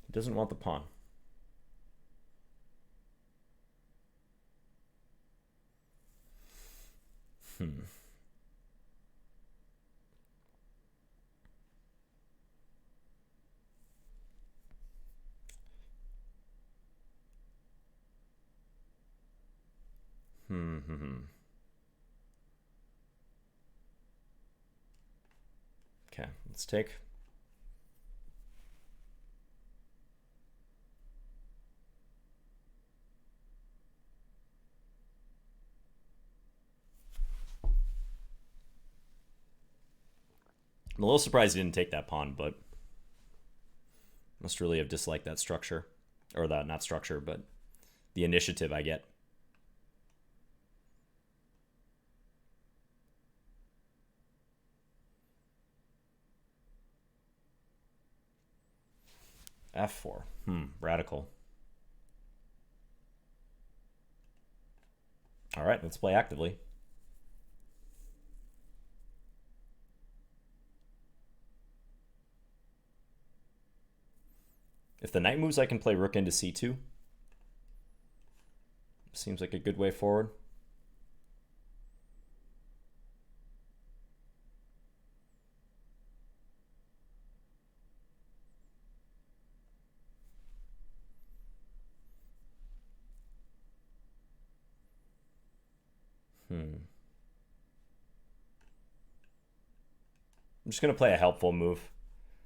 He doesn't want the pawn. Okay, let's take. I'm a little surprised he didn't take that pawn, but must really have disliked that structure. Or that, not structure, but the initiative I get. F4. Radical. All right, let's play actively. If the knight moves, I can play rook into c2. Seems like a good way forward. I'm just going to play a helpful move.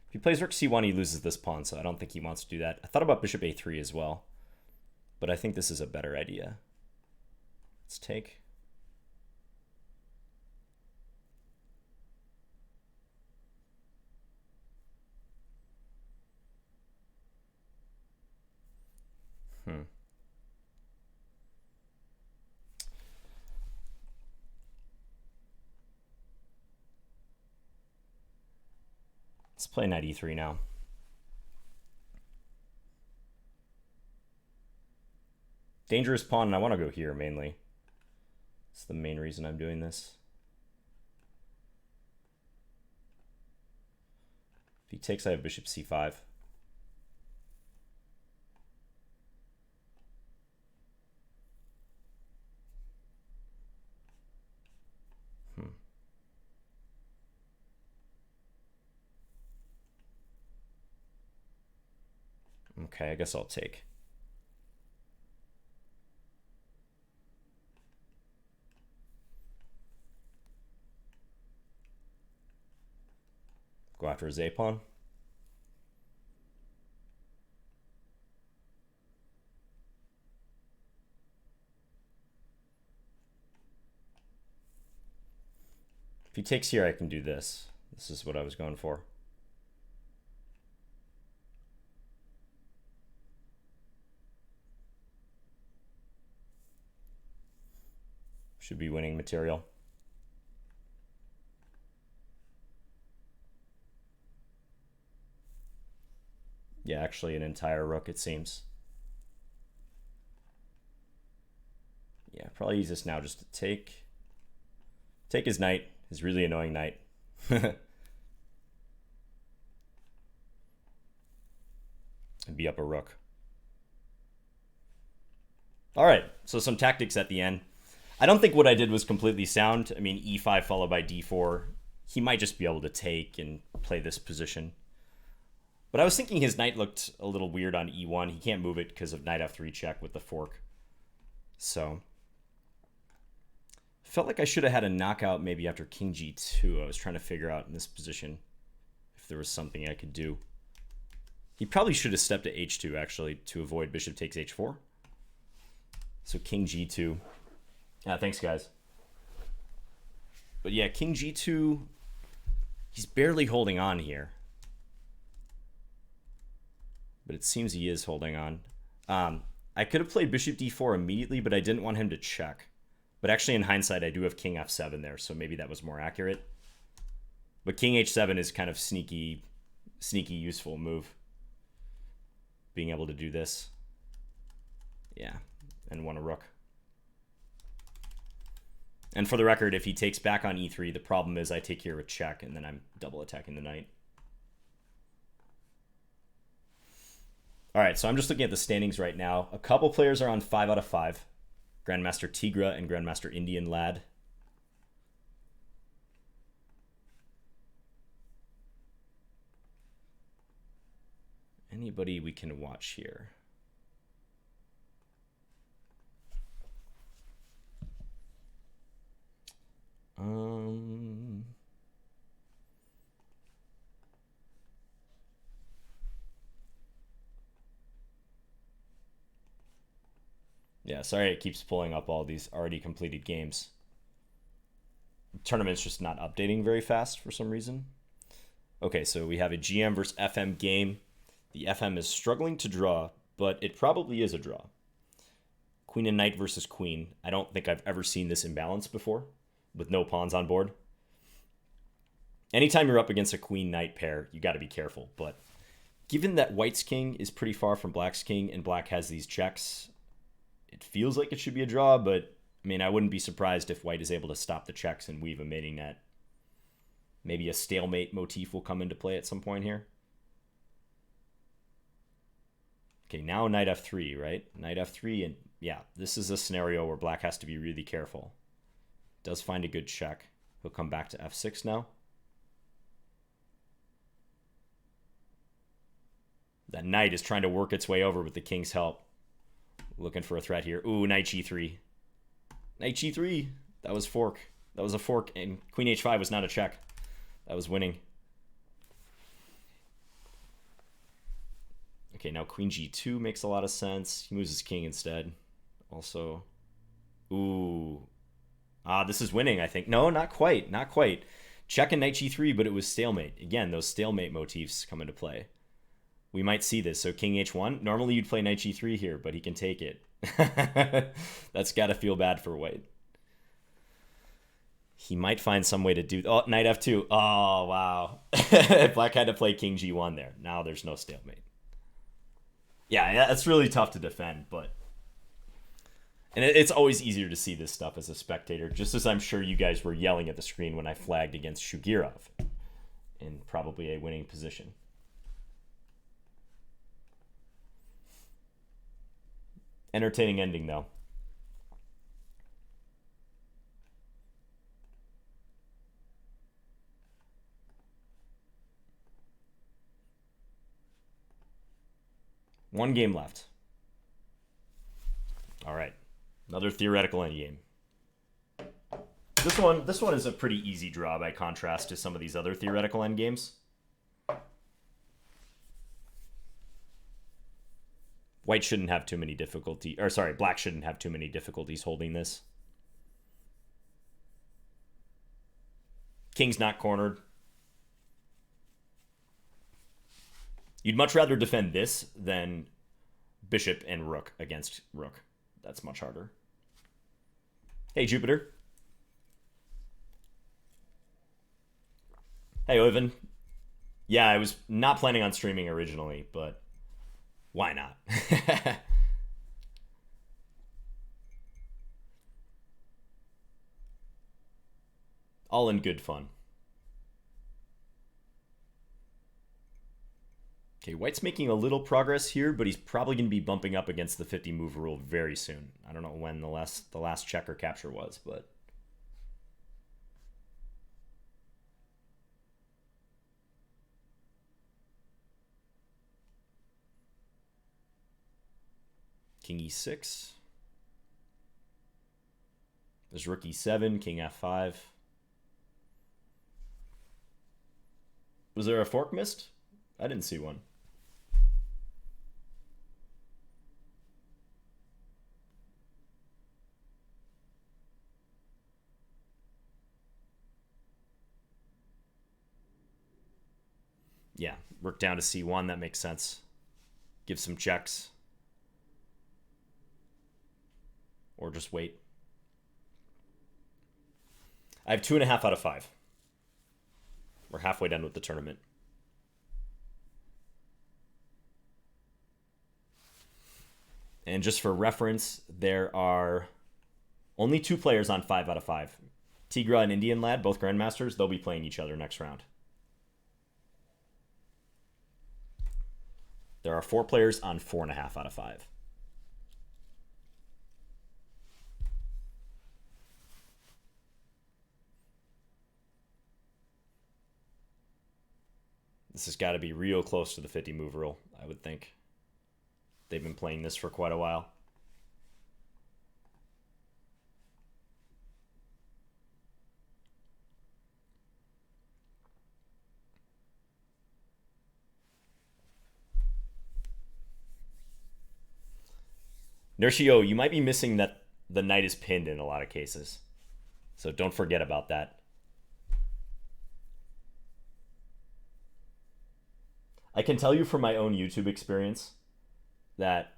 If he plays rook c1, he loses this pawn, so I don't think he wants to do that. I thought about bishop a3 as well, but I think this is a better idea. Let's take. Let's play knight e3 now. Dangerous pawn, and I want to go here mainly. That's the main reason I'm doing this. If he takes, I have bishop c5. Okay, I guess I'll take. Go after his a-pawn. If he takes here, I can do this. This is what I was going for. Should be winning material. Yeah, actually an entire rook, it seems. Yeah, probably use this now just to take his knight, his really annoying knight. And be up a rook. All right, so some tactics at the end. I don't think what I did was completely sound. I mean, e5 followed by d4. He might just be able to take and play this position. But I was thinking his knight looked a little weird on e1. He can't move it because of knight f3 check with the fork. So, felt like I should have had a knockout maybe after king g2. I was trying to figure out in this position if there was something I could do. He probably should have stepped to h2, actually, to avoid bishop takes h4. So king g2. Yeah, thanks, guys. But yeah, king g2, he's barely holding on here. But it seems he is holding on. I could have played bishop d4 immediately, but I didn't want him to check. But actually, in hindsight, I do have king f7 there, so maybe that was more accurate. But king h7 is kind of sneaky useful move. Being able to do this. Yeah, and won a rook. And for the record, if he takes back on e3, the problem is I take here with check, and then I'm double attacking the knight. All right, so I'm just looking at the standings right now. A couple players are on 5 out of 5. Grandmaster Tigra and Grandmaster Indian Lad. Anybody we can watch here? Yeah, sorry it keeps pulling up all these already completed games. The tournament's just not updating very fast for some reason. Okay, so we have a GM versus FM game. The FM is struggling to draw, but it probably is a draw. Queen and knight versus queen. I don't think I've ever seen this imbalance before, with no pawns on board. Anytime you're up against a queen-knight pair, you got to be careful. But given that white's king is pretty far from black's king, and black has these checks, it feels like it should be a draw, but I mean, I wouldn't be surprised if white is able to stop the checks and weave a mating net. Maybe a stalemate motif will come into play at some point here. Okay, now knight f3, right? Knight f3, and yeah, this is a scenario where black has to be really careful. Does find a good check. He'll come back to f6 now. That knight is trying to work its way over with the king's help. Looking for a threat here. Ooh, knight g3. Knight g3. That was fork. That was a fork, and queen h5 was not a check. That was winning. Okay, now queen g2 makes a lot of sense. He moves his king instead. Also, ooh. This is winning, I think. No, not quite. Not quite. Check and knight g3, but it was stalemate. Again, those stalemate motifs come into play. We might see this. So king h1. Normally you'd play knight g3 here, but he can take it. That's got to feel bad for white. He might find some way to do... Oh, knight f2. Oh, wow. Black had to play king g1 there. Now there's no stalemate. Yeah, that's really tough to defend, but... And it's always easier to see this stuff as a spectator, just as I'm sure you guys were yelling at the screen when I flagged against Shugirov in probably a winning position. Entertaining ending, though. One game left. All right. Another theoretical endgame. This one is a pretty easy draw by contrast to some of these other theoretical endgames. White shouldn't have too many difficulty, or sorry, black shouldn't have too many difficulties holding this. King's not cornered. You'd much rather defend this than bishop and rook against rook. That's much harder. Hey, Jupiter. Hey, Ivan. Yeah, I was not planning on streaming originally, but why not? All in good fun. Okay, white's making a little progress here, but he's probably going to be bumping up against the 50 move rule very soon. I don't know when the last check or capture was, but king e6. There's rook e7, king f5. Was there a fork missed? I didn't see one. Yeah, rook down to c1, that makes sense. Give some checks. Or just wait. I have 2.5 out of 5. We're halfway done with the tournament. And just for reference, there are only 2 players on 5 out of 5. Tigra and Indian Lad, both Grandmasters, they'll be playing each other next round. There are 4 players on 4.5 out of 5. This has got to be real close to the 50 move rule, I would think. They've been playing this for quite a while. Nershio, you might be missing that the knight is pinned in a lot of cases. So don't forget about that. I can tell you from my own YouTube experience that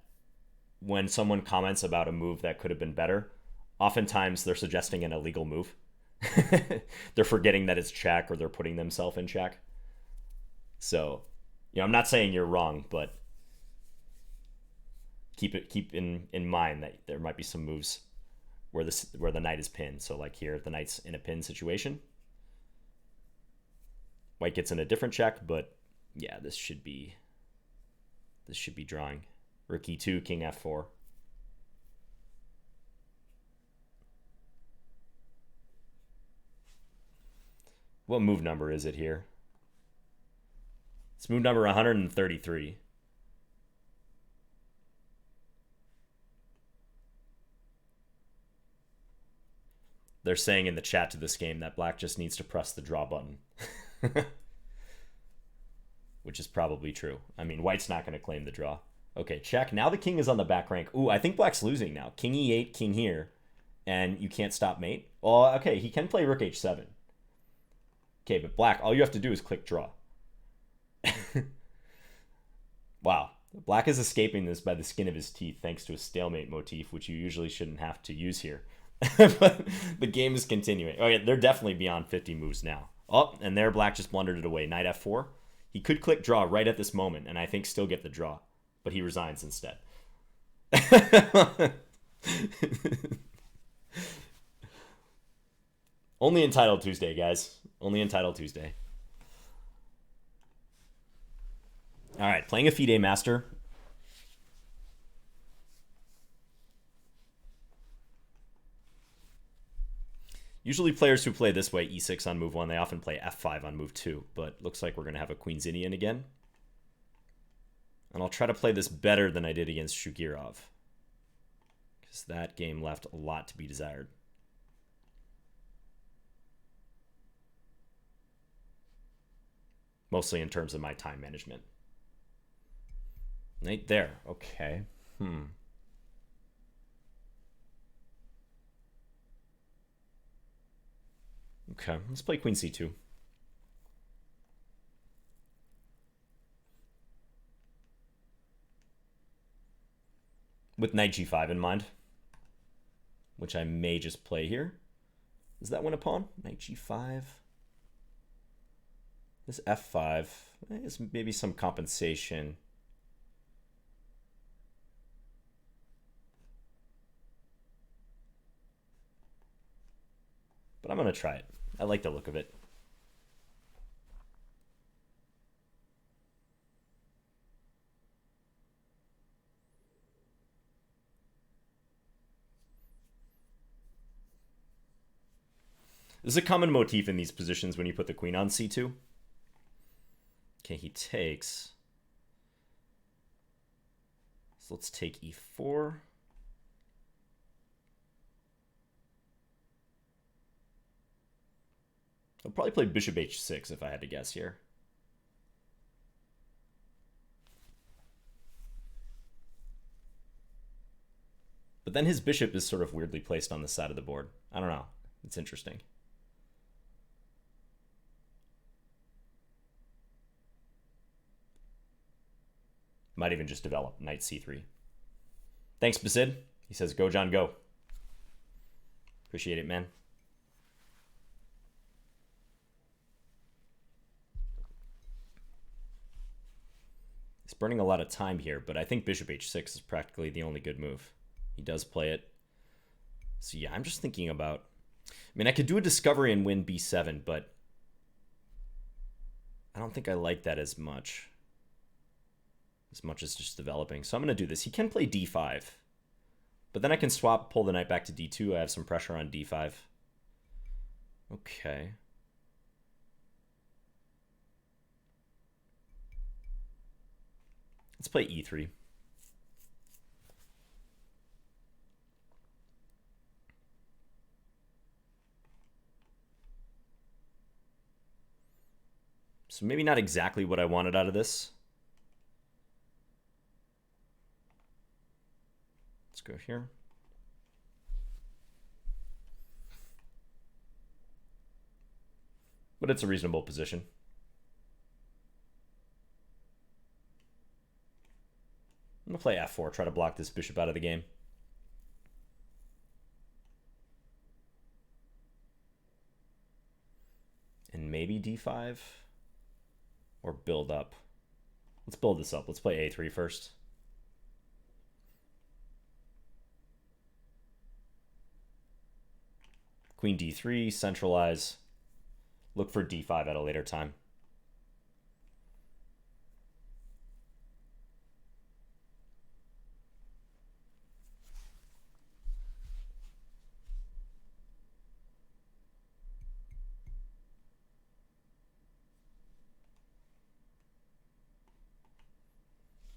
when someone comments about a move that could have been better, oftentimes they're suggesting an illegal move. They're forgetting that it's check, or they're putting themselves in check. So, I'm not saying you're wrong, but keep in mind that there might be some moves where the knight is pinned. So like here, the knight's in a pin situation. White gets in a different check, but yeah, this should be drawing. Rook e2, king f4. What move number is it here? It's move number 133. They're saying in the chat to this game that black just needs to press the draw button. Which is probably true. I mean, white's not going to claim the draw. Okay, check. Now the king is on the back rank. Ooh, I think black's losing now. King e8, king here. And you can't stop mate. Well, okay, he can play rook h7. Okay, but black, all you have to do is click draw. Wow. Black is escaping this by the skin of his teeth thanks to a stalemate motif, which you usually shouldn't have to use here. But the game is continuing. Okay, they're definitely beyond 50 moves now. Oh, and there black just blundered it away. Knight f4. He could click draw right at this moment, and I think still get the draw. But he resigns instead. Only Entitled Tuesday, guys. Only Entitled Tuesday. All right, playing a FIDE Master. Usually players who play this way, e6 on move 1, they often play f5 on move 2. But looks like we're going to have a Queen's Indian again. And I'll try to play this better than I did against Shugirov, because that game left a lot to be desired. Mostly in terms of my time management. Knight there. Okay. Okay, let's play Queen c2. With knight g5 in mind, which I may just play here. Does that win a pawn? Knight g5. This f5 is maybe some compensation. But I'm going to try it. I like the look of it. This is a common motif in these positions when you put the queen on c2. Okay, he takes. So let's take e4. I'll probably play bishop h6 if I had to guess here. But then his bishop is sort of weirdly placed on the side of the board. I don't know. It's interesting. Might even just develop knight c3. Thanks, Basid. He says, go, John, go. Appreciate it, man. He's burning a lot of time here, but I think bishop h6 is practically the only good move. He does play it. So yeah, I'm just thinking about... I mean, I could do a discovery and win b7, but I don't think I like that as much as just developing. So I'm going to do this. He can play d5, but then I can swap, pull the knight back to d2. I have some pressure on d5. Okay. Let's play e3. So maybe not exactly what I wanted out of this. Let's go here. But it's a reasonable position. I'm going to play f4, try to block this bishop out of the game. And maybe d5 or build up. Let's build this up. Let's play a3 first. Queen d3, centralize. Look for d5 at a later time.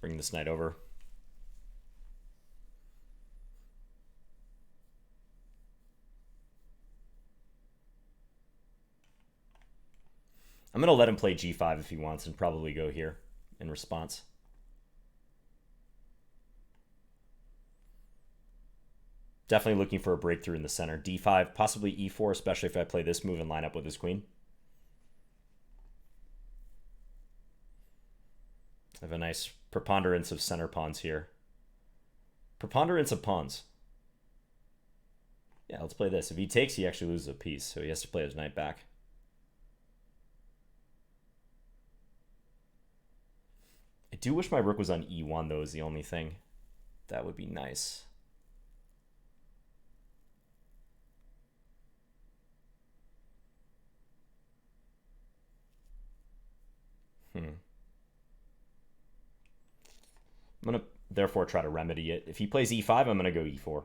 Bring this knight over. I'm going to let him play g5 if he wants and probably go here in response. Definitely looking for a breakthrough in the center. d5, possibly e4, especially if I play this move and line up with his queen. I have a nice preponderance of center pawns here. Preponderance of pawns. Yeah, let's play this. If he takes, he actually loses a piece, so he has to play his knight back. I do wish my rook was on e1, though, is the only thing. That would be nice. I'm going to, therefore, try to remedy it. If he plays e5, I'm going to go e4.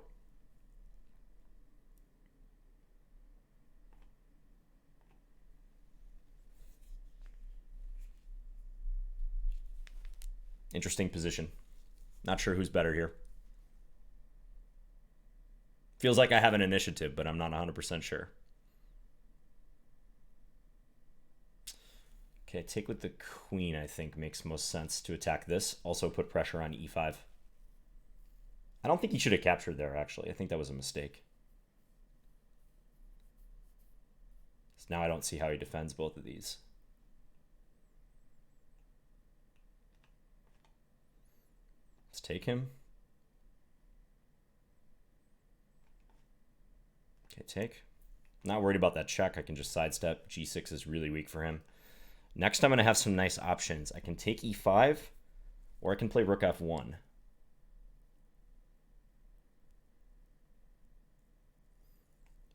Interesting position. Not sure who's better here. Feels like I have an initiative, but I'm not 100% sure. Okay, take with the queen, I think, makes most sense to attack this. Also put pressure on e5. I don't think he should have captured there, actually. I think that was a mistake. So now I don't see how he defends both of these. Let's take him. Okay, take. Not worried about that check. I can just sidestep. g6 is really weak for him. Next, I'm going to have some nice options. I can take e5, or I can play rook f1.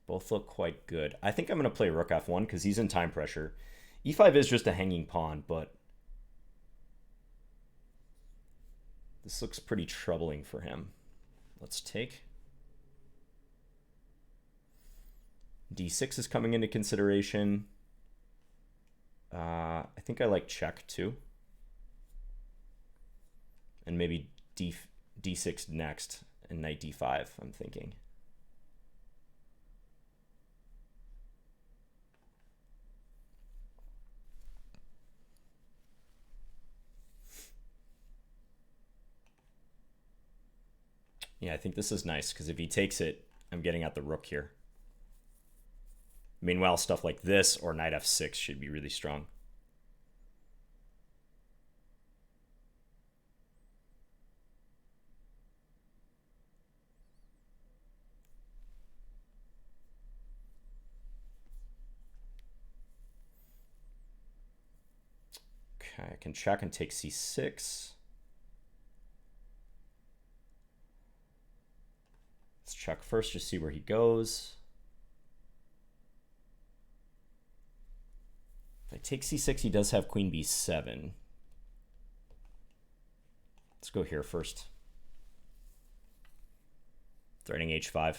Both look quite good. I think I'm going to play rook f1 because he's in time pressure. e5 is just a hanging pawn, but this looks pretty troubling for him. Let's take. d6 is coming into consideration. I think I like check too. And maybe d6 next and knight d5, I'm thinking. Yeah, I think this is nice because if he takes it, I'm getting at the rook here. Meanwhile, stuff like this or knight f6 should be really strong. Okay, I can check and take c6. check first, just see where he goes. If I take c6, he does have queen b7. Let's go here first. Threatening h5.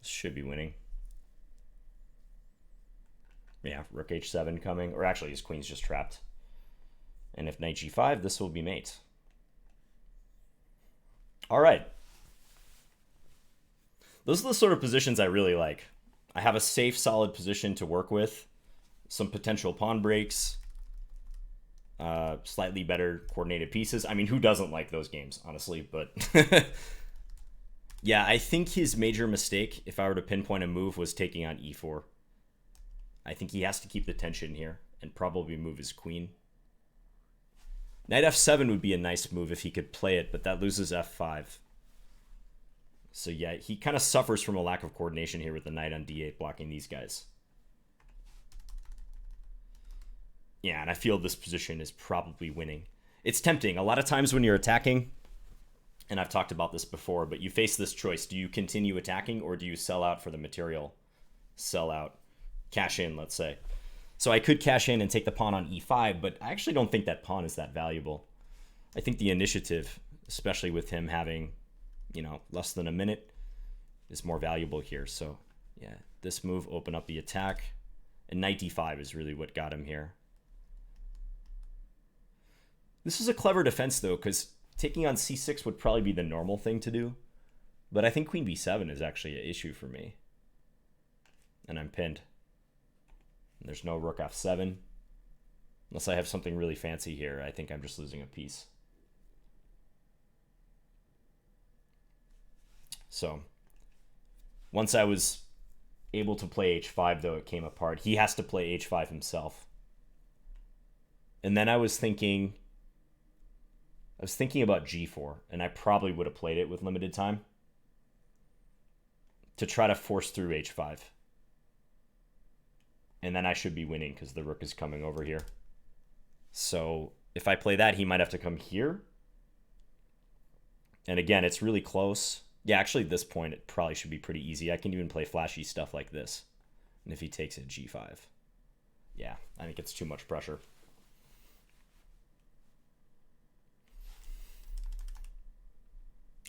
Should be winning. Yeah, rook h7 coming. Or actually, his queen's just trapped. And if knight g5, this will be mate. All right. Those are the sort of positions I really like. I have a safe, solid position to work with. Some potential pawn breaks. Slightly better coordinated pieces. I mean, who doesn't like those games, honestly? But yeah, I think his major mistake, if I were to pinpoint a move, was taking on e4. I think he has to keep the tension here and probably move his queen. Knight f7 would be a nice move if he could play it, but that loses f5. So yeah, he kind of suffers from a lack of coordination here with the knight on d8 blocking these guys. Yeah, and I feel this position is probably winning. It's tempting. A lot of times when you're attacking, and I've talked about this before, but you face this choice. Do you continue attacking or do you sell out for the material? Sell out. Cash in, let's say. So I could cash in and take the pawn on e5, but I actually don't think that pawn is that valuable. I think the initiative, especially with him having, you know, less than a minute, is more valuable here. So yeah, this move open up the attack. And knight d5 is really what got him here. This is a clever defense, though, because taking on c6 would probably be the normal thing to do. But I think queen b7 is actually an issue for me. And I'm pinned. And there's no rook f7. Unless I have something really fancy here, I think I'm just losing a piece. So, once I was able to play h5, though, it came apart. He has to play h5 himself. And then I was thinking about g4, and I probably would have played it with limited time to try to force through h5. And then I should be winning because the rook is coming over here. So if I play that, he might have to come here. And again, it's really close. Yeah, actually at this point, it probably should be pretty easy. I can even play flashy stuff like this. And if he takes it, g5. Yeah, I think it's too much pressure.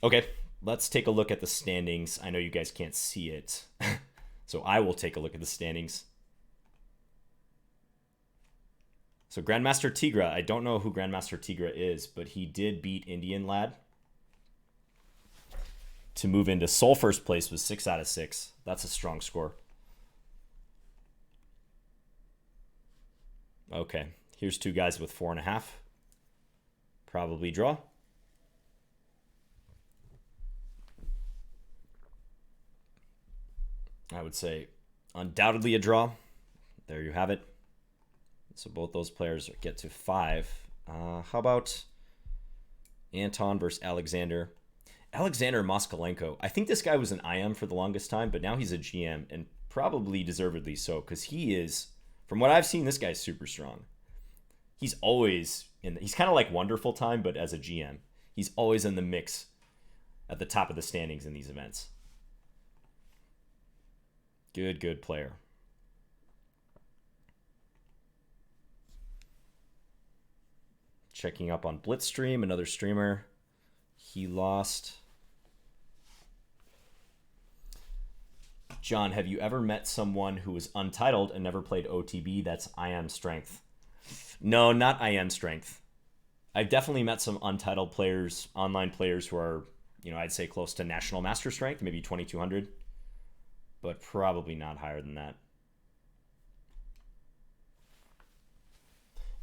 Okay, let's take a look at the standings. I know you guys can't see it, so I will take a look at the standings. So Grandmaster Tigra, I don't know who Grandmaster Tigra is, but he did beat Indian Lad to move into sole first place with 6 out of 6. That's a strong score. Okay, here's two guys with 4.5. Probably draw. I would say undoubtedly a draw. There you have it. So both those players get to 5. How about Anton versus Alexander? Alexander Moscalenko. I think this guy was an IM for the longest time, but now he's a GM, and probably deservedly so, because he is, from what I've seen, this guy's super strong. He's always he's kind of like Wonderful Time, but as a GM. He's always in the mix at the top of the standings in these events. Good player. Checking up on Blitz stream, another streamer. He lost. John, have you ever met someone who was untitled and never played OTB? That's IM strength. No, not IM strength. I've definitely met some untitled players, online players who are, you know, I'd say close to national master strength, maybe 2200. But probably not higher than that.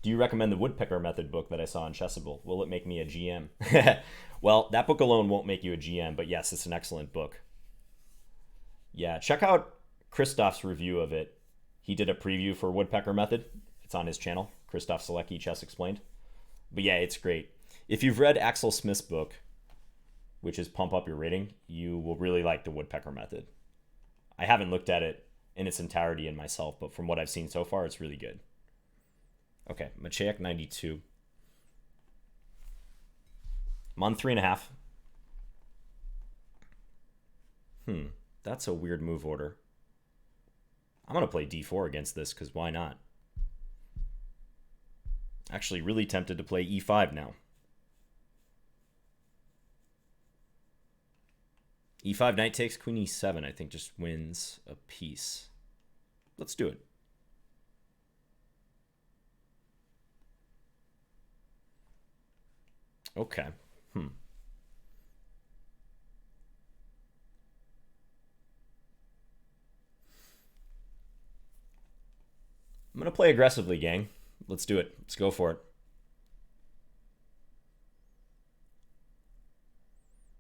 Do you recommend the Woodpecker Method book that I saw on Chessable? Will it make me a GM? Well, that book alone won't make you a GM, but yes, it's an excellent book. Yeah, check out Christoph's review of it. He did a preview for Woodpecker Method. It's on his channel, Christoph Selecki, Chess Explained. But yeah, it's great. If you've read Axel Smith's book, which is Pump Up Your Rating, you will really like the Woodpecker Method. I haven't looked at it in its entirety in myself, but from what I've seen so far, it's really good. Okay, Maciejak 92. I'm on 3.5. That's a weird move order. I'm going to play d4 against this, because why not? Actually, really tempted to play e5 now. e5, knight takes, queen e7, I think just wins a piece. Let's do it. Okay. I'm going to play aggressively, gang. Let's do it. Let's go for it.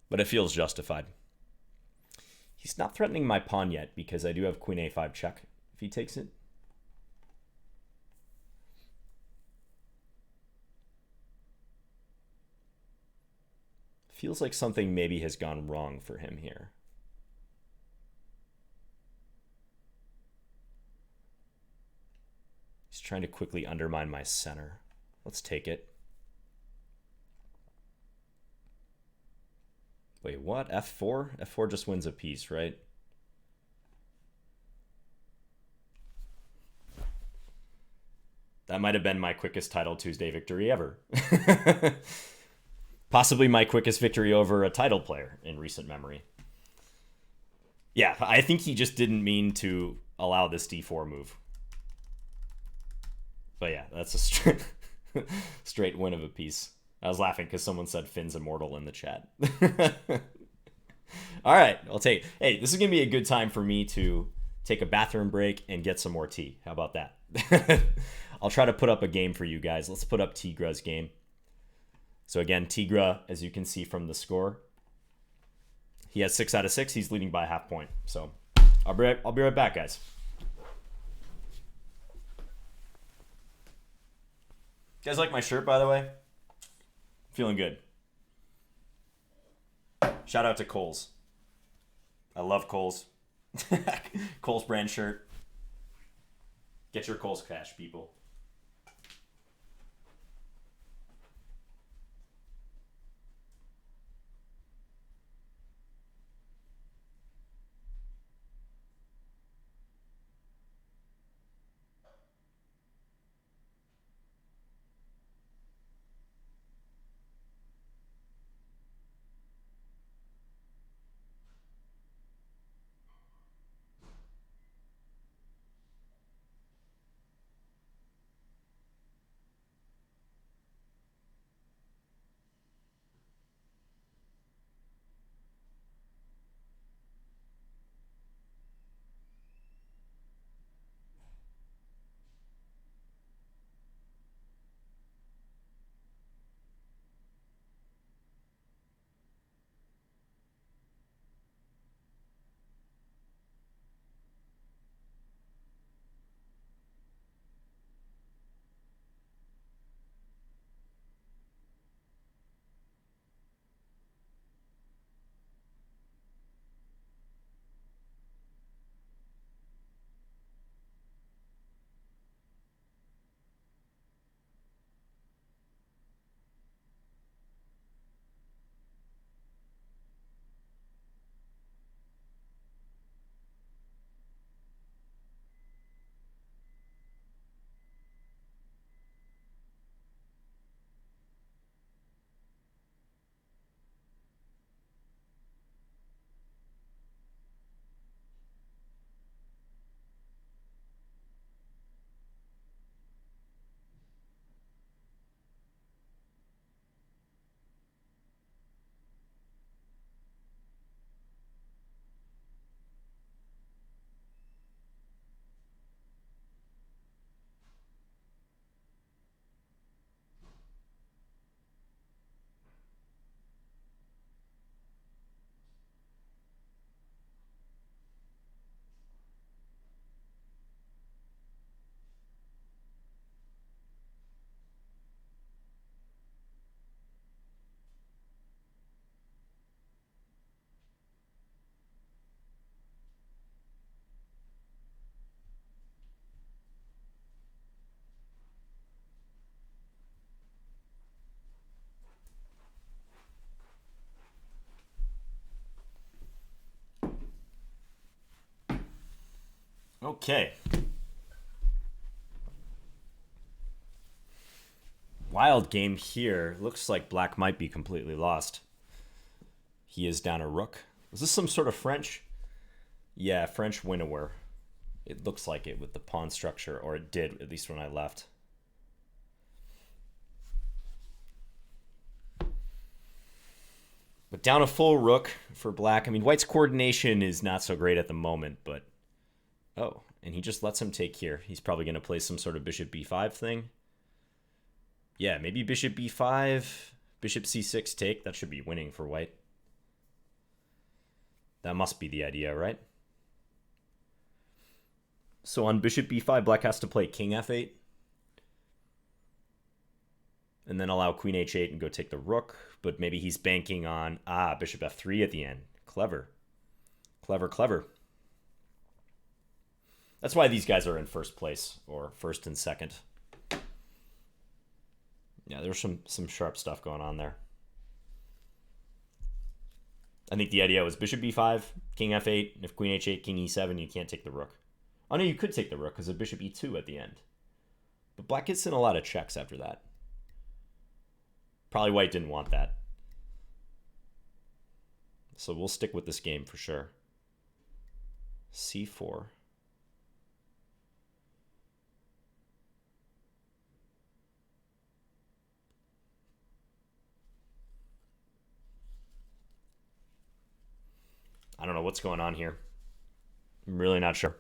But it feels justified. He's not threatening my pawn yet because I do have queen a5 check if he takes it. Feels like something maybe has gone wrong for him here. He's trying to quickly undermine my center. Let's take it. Wait, what? F4? F4 just wins a piece, right? That might have been my quickest Title Tuesday victory ever. Possibly my quickest victory over a title player in recent memory. Yeah, I think he just didn't mean to allow this d4 move. But yeah, that's a straight win of a piece. I was laughing because someone said Finn's immortal in the chat. All right, I'll take it. Hey, this is going to be a good time for me to take a bathroom break and get some more tea. How about that? I'll try to put up a game for you guys. Let's put up Tigra's game. So again, Tigra, as you can see from the score, he has 6 out of 6. He's leading by a half point. So I'll be right back, guys. You guys like my shirt, by the way? Feeling good. Shout out to Kohl's. I love Kohl's. Kohl's brand shirt. Get your Kohl's cash, people. Okay. Wild game here. Looks like black might be completely lost. He is down a rook. Was this some sort of French? Yeah, French winnoware. It looks like it with the pawn structure, or it did, at least when I left. But down a full rook for black. I mean, white's coordination is not so great at the moment, but... Oh, and he just lets him take here. He's probably going to play some sort of bishop b5 thing. Yeah, maybe bishop b5, bishop c6 take. That should be winning for white. That must be the idea, right? So on bishop b5, black has to play king f8. And then allow queen h8 and go take the rook. But maybe he's banking on, bishop f3 at the end. Clever. Clever, clever. That's why these guys are in first place, or first and second. Yeah, there's some sharp stuff going on there. I think the idea was bishop b5, king f8, and if queen h8, king e7, you can't take the rook. Oh no, you could take the rook because of bishop e2 at the end. But black gets in a lot of checks after that. Probably white didn't want that. So we'll stick with this game for sure. c4. I don't know what's going on here. I'm really not sure.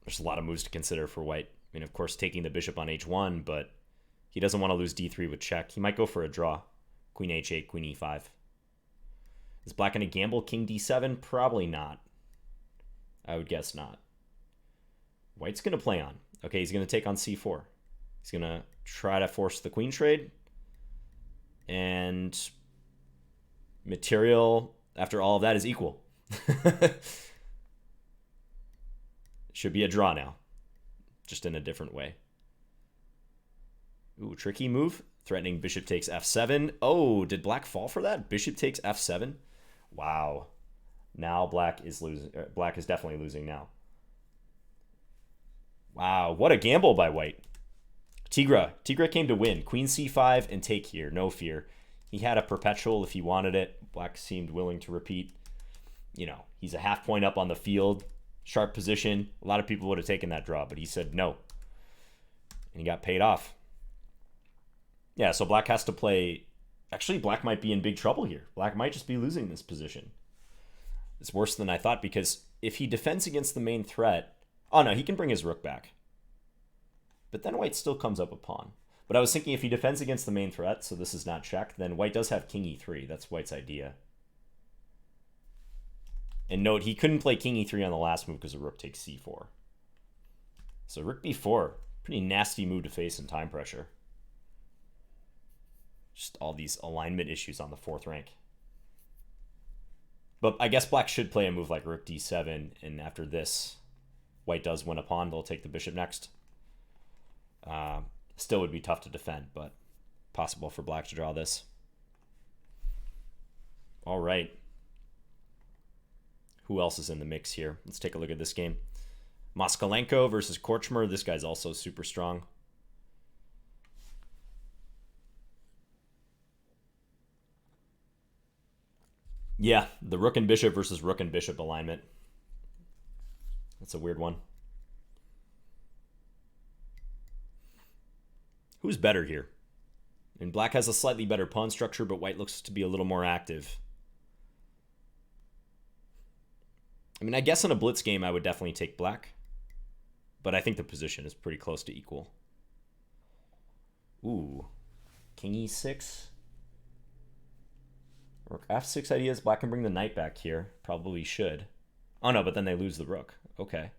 There's a lot of moves to consider for white. I mean, of course, taking the bishop on h1, but he doesn't want to lose d3 with check. He might go for a draw. Queen h8, queen e5. Is black going to gamble king d7? Probably not. I would guess not. White's going to play on. Okay, he's going to take on c4. He's going to try to force the queen trade. And material after all of that is equal. Should be a draw now, just in a different way. Ooh, tricky move. Threatening bishop takes f7. Oh, did black fall for that? Bishop takes f7. Wow. Now black is losing. Black is definitely losing now. Wow, what a gamble by white. Tigra came to win. Queen c5 and take here. No fear. He had a perpetual if he wanted it. Black seemed willing to repeat. You know, he's a half point up on the field. Sharp position. A lot of people would have taken that draw, but he said no. And he got paid off. Yeah, so black has to play... Actually, black might be in big trouble here. Black might just be losing this position. It's worse than I thought, because if he defends against the main threat... Oh, no, he can bring his rook back. But then white still comes up a pawn. But I was thinking if he defends against the main threat, so this is not check, then white does have king e3. That's white's idea. And note, he couldn't play king e3 on the last move because the rook takes c4. So rook b4, pretty nasty move to face in time pressure. Just all these alignment issues on the fourth rank. But I guess black should play a move like rook d7, and after this, white does win a pawn. They'll take the bishop next. Still would be tough to defend, but possible for black to draw this. All right. Who else is in the mix here? Let's take a look at this game. Moscalenko versus Corchmer. This guy's also super strong. Yeah, the rook and bishop versus rook and bishop alignment. That's a weird one. Who's better here? And black has a slightly better pawn structure, but white looks to be a little more active. I mean, I guess in a blitz game, I would definitely take black. But I think the position is pretty close to equal. Ooh. King e6. Rook f6 ideas. Black can bring the knight back here. Probably should. Oh, no, but then they lose the rook. Okay.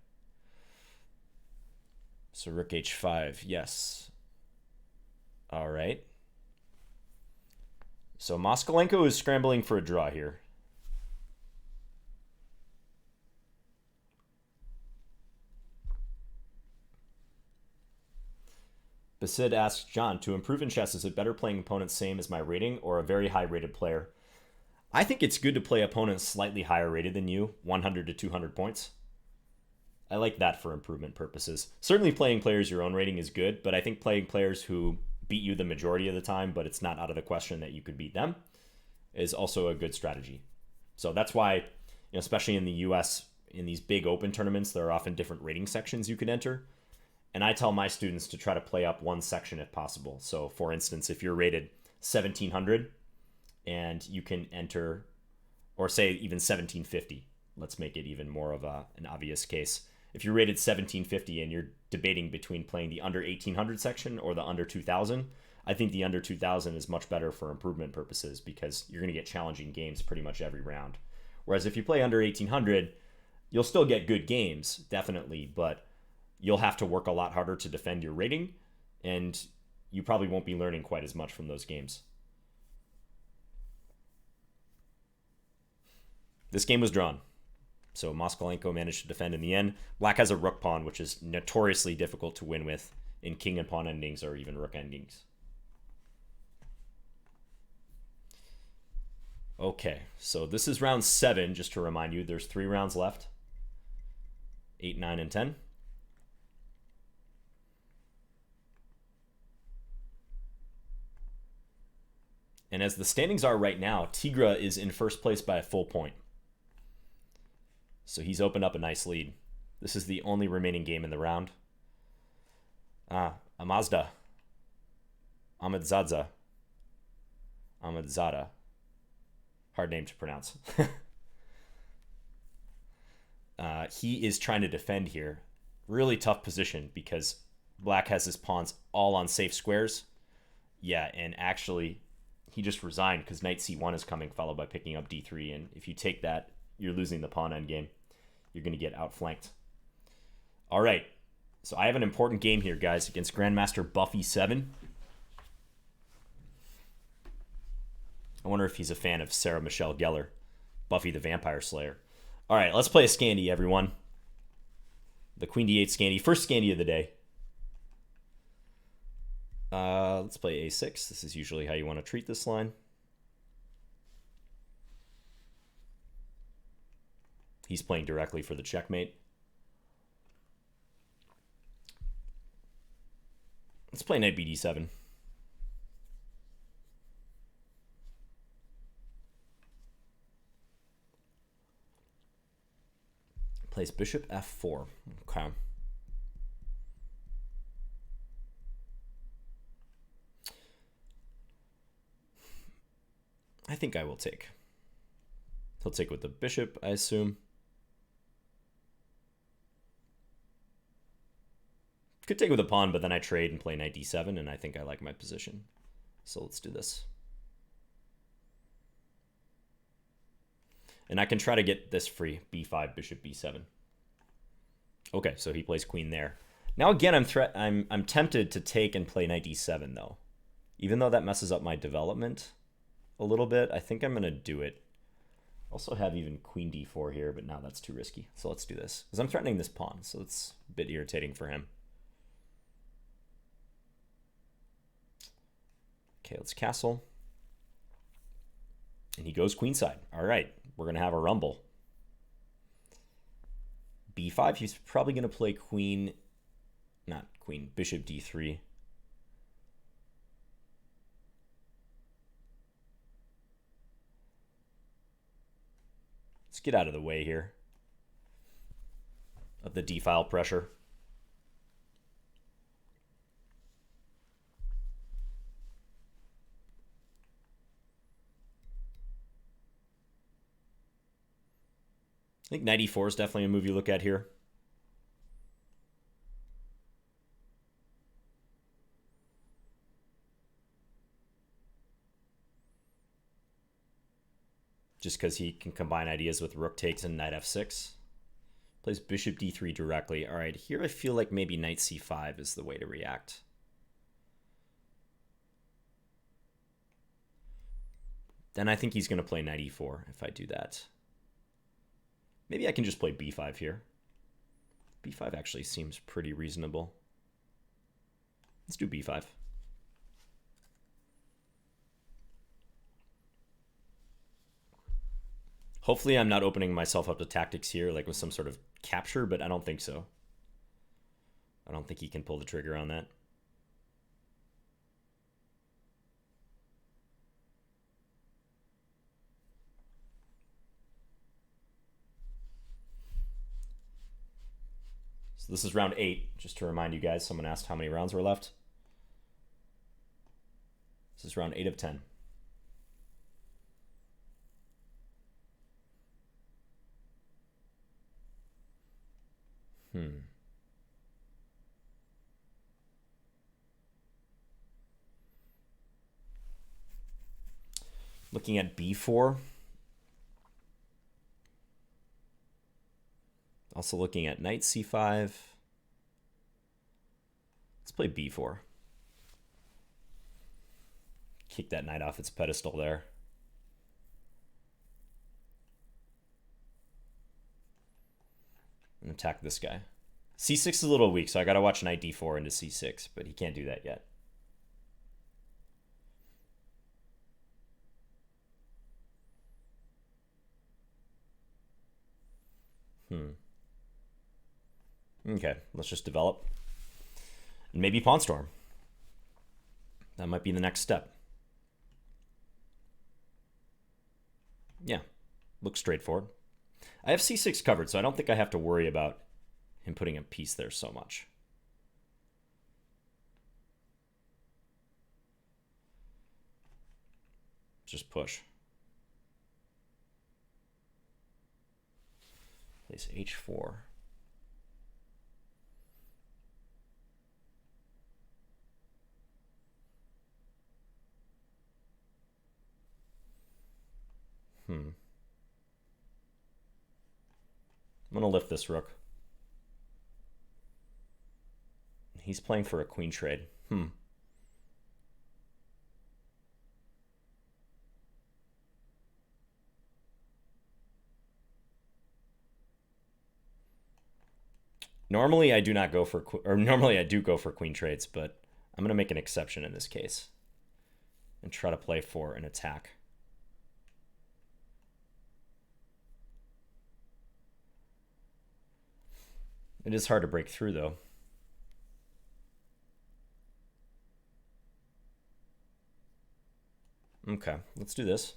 So rook h5. Yes. All right. So Moscalenko is scrambling for a draw here. Basid asks, John, to improve in chess, is it better playing opponents same as my rating or a very high rated player? I think it's good to play opponents slightly higher rated than you, 100 to 200 points. I like that for improvement purposes. Certainly playing players your own rating is good, but I think playing players who beat you the majority of the time, but it's not out of the question that you could beat them, is also a good strategy. So that's why, especially in the US, in these big open tournaments, there are often different rating sections you can enter. And I tell my students to try to play up one section if possible. So for instance, if you're rated 1700 and you can enter, or say even 1750, let's make it even more of an obvious case. If you're rated 1750 and you're debating between playing the under 1800 section or the under 2000, I think the under 2000 is much better for improvement purposes because you're going to get challenging games pretty much every round. Whereas if you play under 1800, you'll still get good games, definitely, but you'll have to work a lot harder to defend your rating, and you probably won't be learning quite as much from those games. This game was drawn. So Moscalenko managed to defend in the end. Black has a rook pawn, which is notoriously difficult to win with in king and pawn endings or even rook endings. Okay, so this is round 7, just to remind you. There's 3 rounds left. 8, 9, and 10. And as the standings are right now, Tigra is in first place by a full point. So he's opened up a nice lead. This is the only remaining game in the round. Amadzada. Ahmadzada. Hard name to pronounce. He is trying to defend here. Really tough position because Black has his pawns all on safe squares. Yeah, and actually, he just resigned because knight c1 is coming, followed by picking up d3. And if you take that, you're losing the pawn endgame. You're going to get outflanked. All right. So I have an important game here, guys, against Grandmaster Buffy7. I wonder if he's a fan of Sarah Michelle Gellar, Buffy the Vampire Slayer. All right, let's play a Scandi, everyone. The Queen d8 Scandi. First Scandi of the day. Let's play a6. This is usually how you want to treat this line. He's playing directly for the checkmate. Let's play knight bd7. Plays bishop f4. Okay. I think I will take. He'll take with the bishop, I assume. Could take with a pawn, but then I trade and play knight d7, and I think I like my position. So let's do this. And I can try to get this free. b5, bishop b7. Okay, so he plays queen there. Now again, I'm tempted to take and play knight d7 though. Even though that messes up my development a little bit, I think I'm going to do it. Also have even queen d4 here, but now that's too risky. So let's do this. Because I'm threatening this pawn, so it's a bit irritating for him. Okay, let's castle. And he goes queenside. All right, we're going to have a rumble. b5, he's probably going to play queen, not queen, bishop d3. Let's get out of the way here of the d-file pressure. I think knight e4 is definitely a move you look at here. Just because he can combine ideas with rook takes and knight f6. Plays bishop d3 directly. All right, here I feel like maybe knight c5 is the way to react. Then I think he's going to play knight e4 if I do that. Maybe I can just play b5 here. b5 actually seems pretty reasonable. Let's do b5. Hopefully I'm not opening myself up to tactics here, like with some sort of capture, but I don't think so. I don't think he can pull the trigger on that. So this is round 8, just to remind you guys. Someone asked how many rounds were left. This is round 8 of 10. Looking at b4. Also looking at knight c5. Let's play b4. Kick that knight off its pedestal there. And attack this guy. c6 is a little weak, so I gotta watch knight d4 into c6, but he can't do that yet. Okay, let's just develop. And maybe pawn storm. That might be the next step. Yeah, looks straightforward. I have c6 covered, so I don't think I have to worry about him putting a piece there so much. Just push. Place h4. I'm gonna lift this rook. He's playing for a queen trade. Normally I do not go for, normally I do go for queen trades, but I'm gonna make an exception in this case and try to play for an attack. It is hard to break through, though. Okay, let's do this.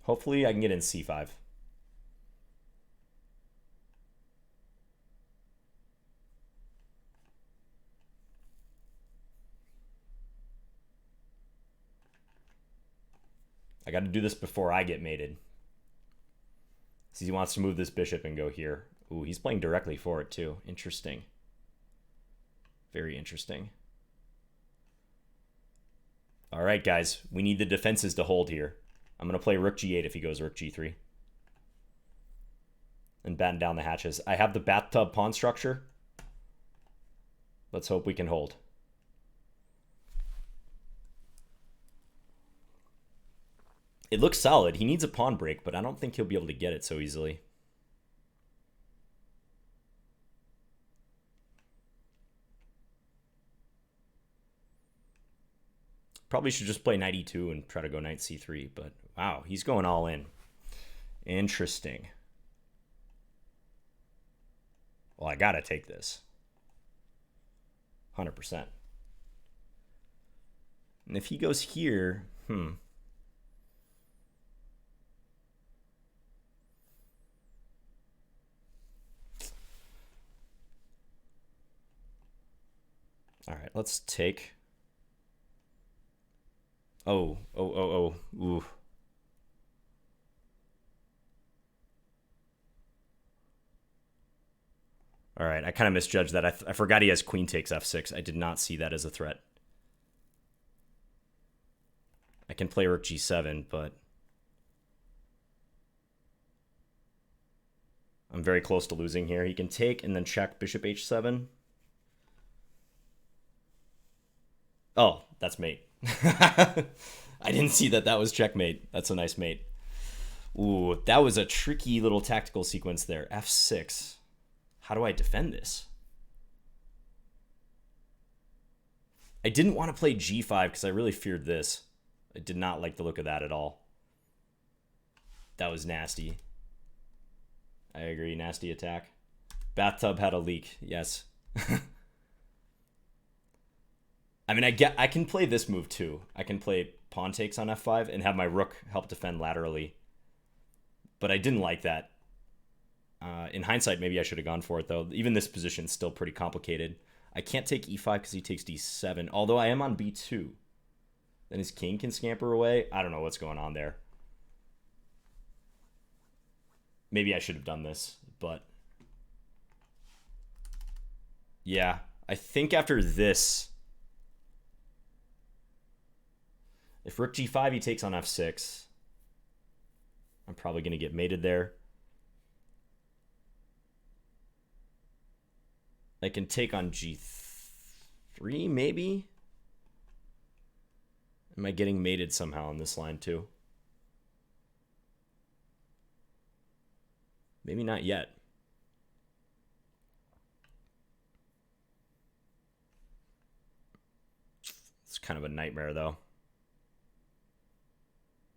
Hopefully I can get in c5. I got to do this before I get mated. So he wants to move this bishop and go here. Ooh, he's playing directly for it too. Interesting. Very interesting. All right, guys. We need the defenses to hold here. I'm going to play rook g8 if he goes rook g3. And batten down the hatches. I have the bathtub pawn structure. Let's hope we can hold. It looks solid. He needs a pawn break, but I don't think he'll be able to get it so easily. Probably should just play knight e2 and try to go knight c3, but wow, he's going all in. Interesting. Well, I gotta take this. 100%. And if he goes here, all right, let's take. Oh. Ooh. All right, I kind of misjudged that. I forgot he has queen takes f6. I did not see that as a threat. I can play rook g7, but I'm very close to losing here. He can take and then check bishop h7. Oh, that's mate. I didn't see that was checkmate. That's a nice mate. Ooh, that was a tricky little tactical sequence there. f6. How do I defend this? I didn't want to play g5 because I really feared this. I did not like the look of that at all. That was nasty. I agree, nasty attack. Bathtub had a leak, yes. I mean, I can play this move too. I can play pawn takes on f5 and have my rook help defend laterally. But I didn't like that. In hindsight, maybe I should have gone for it, though. Even this position is still pretty complicated. I can't take e5 because he takes d7, although I am on b2. Then his king can scamper away. I don't know what's going on there. Maybe I should have done this, but... yeah, I think after this... if rook g5, he takes on f6. I'm probably going to get mated there. I can take on g3, maybe? Am I getting mated somehow on this line, too? Maybe not yet. It's kind of a nightmare, though.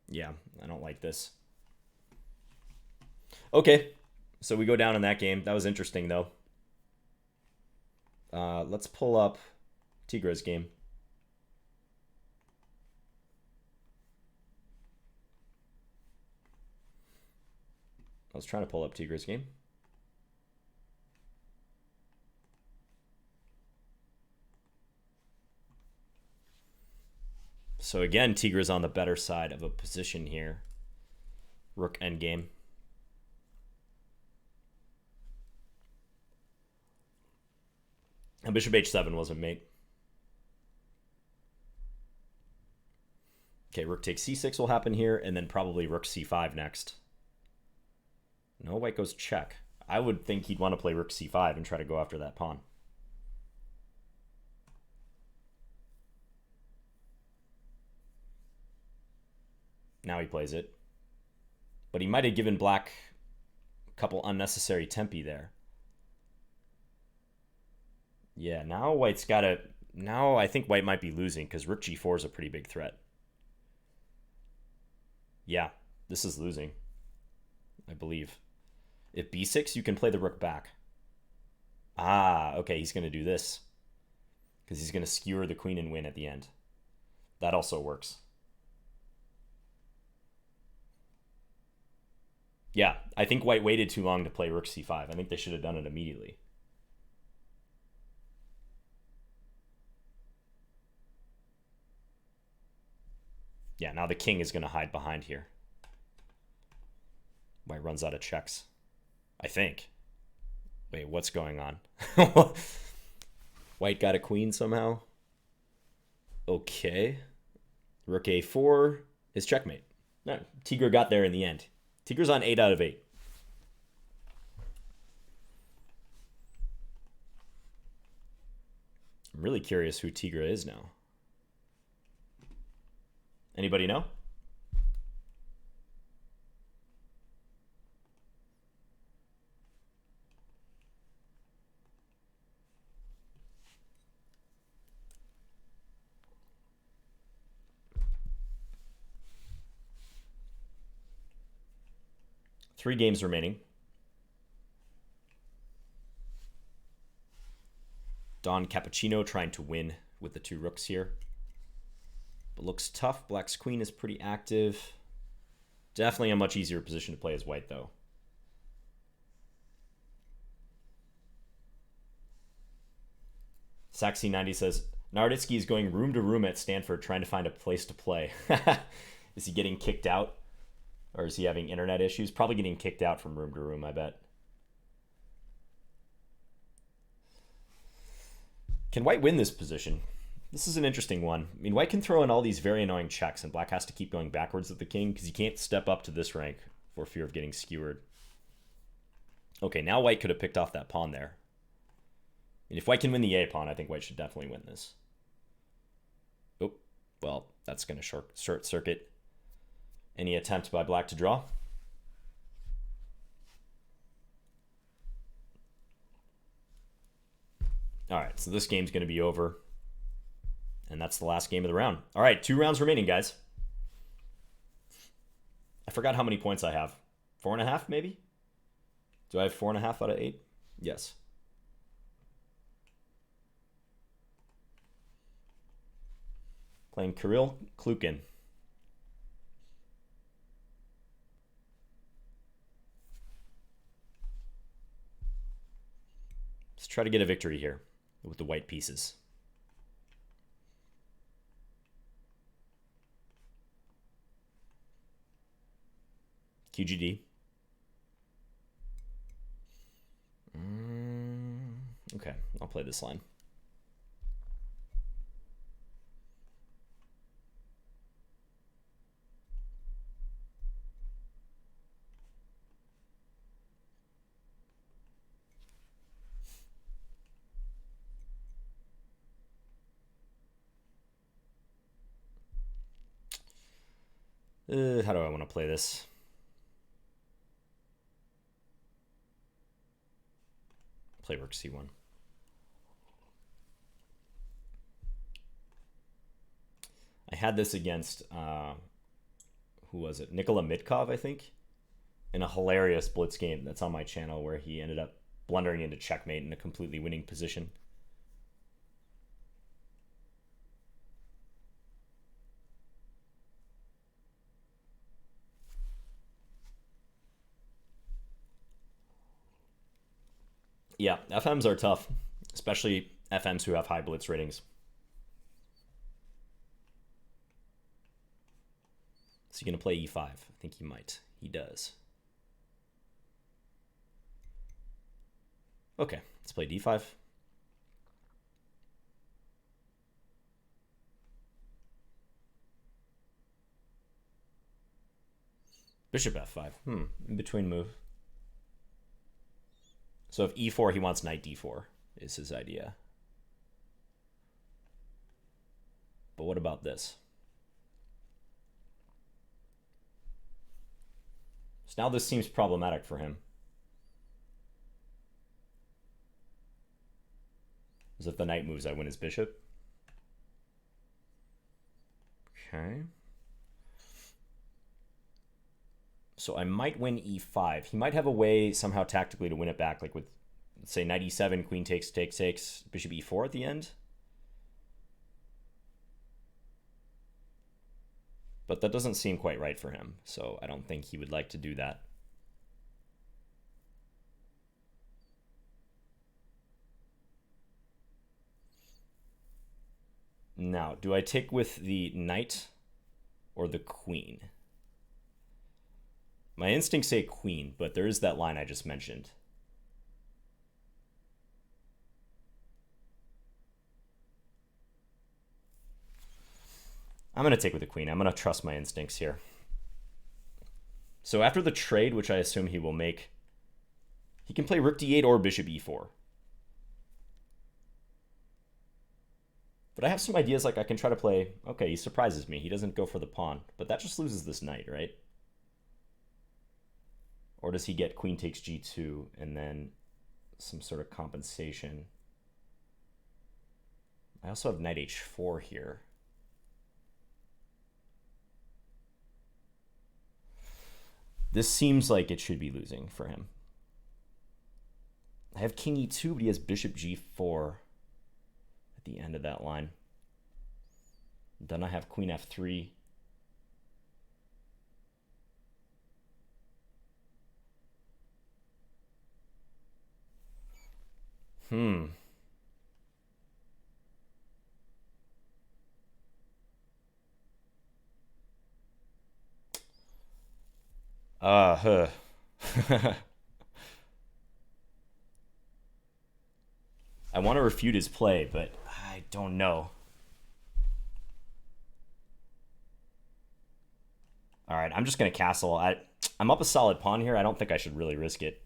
Yeah, I don't like this. Okay, so we go down in that game. That was interesting, though. Let's pull up Tigra's game. I was trying to pull up Tigra's game. So again, Tigra's on the better side of a position here. Rook endgame. And bishop h7 wasn't mate. Okay, rook takes c6 will happen here, and then probably rook c5 next. No, white goes check. I would think he'd want to play rook c5 and try to go after that pawn. Now he plays it. But he might have given black a couple unnecessary tempi there. Yeah, now white's got to... now I think white might be losing because rook g4 is a pretty big threat. Yeah, this is losing, I believe. If b6, you can play the rook back. Ah, okay, he's going to do this. Because he's going to skewer the queen and win at the end. That also works. Yeah, I think white waited too long to play rook c5. I think they should have done it immediately. Yeah, now the king is going to hide behind here. White runs out of checks, I think. Wait, what's going on? White got a queen somehow. Okay. Rook a4 is checkmate. No, Tigra got there in the end. Tigra's on 8 out of 8. I'm really curious who Tigra is now. Anybody know? Three games remaining. Don Cappuccino trying to win with the two rooks here. But looks tough. Black's queen is pretty active. Definitely a much easier position to play as white, though. Saxy90 says, Naroditsky is going room to room at Stanford trying to find a place to play. Is he getting kicked out? Or is he having internet issues? Probably getting kicked out from room to room, I bet. Can white win this position? This is an interesting one. I mean, white can throw in all these very annoying checks, and black has to keep going backwards with the king because he can't step up to this rank for fear of getting skewered. Okay, now white could have picked off that pawn there. And if white can win the A pawn, I think white should definitely win this. Oh, well, that's going to short circuit any attempt by black to draw. All right, so this game's going to be over. And that's the last game of the round. All right, 2 rounds remaining, guys. forgot how many points I have. 4.5, maybe? Do I have 4.5 out of 8? Yes. Playing Kirill Klukin. Let's try to get a victory here with the white pieces. QGD. Okay, I'll play this line. How do I want to play this? Play Rook C1. I had this against, who was it? Nikola Mitkov, I think, in a hilarious Blitz game that's on my channel where he ended up blundering into checkmate in a completely winning position. Yeah, FMs are tough, especially FMs who have high Blitz ratings. Is he going to play E5? I think he might. He does. Okay, let's play D5. Bishop F5. In between move. So if E4, he wants knight D4 is his idea. But what about this? So now this seems problematic for him. Because if the knight moves, I win his bishop. Okay. So I might win E5. He might have a way somehow tactically to win it back, like with, let's say, knight E7, queen takes, bishop E4 at the end. But that doesn't seem quite right for him, so I don't think he would like to do that. Now, do I take with the knight or the queen? My instincts say queen, but there is that line I just mentioned. I'm going to take with the queen. I'm going to trust my instincts here. So after the trade, which I assume he will make, he can play rook d8 or bishop e4. But I have some ideas, like I can try to play... Okay, he surprises me. He doesn't go for the pawn. But that just loses this knight, right? Or does he get queen takes g2 and then some sort of compensation? I also have knight h4 here. This seems like it should be losing for him. I have king e2, but he has bishop g4 at the end of that line. Then I have queen f3. I want to refute his play, but I don't know. All right, I'm just going to castle. I'm up a solid pawn here. I don't think I should really risk it.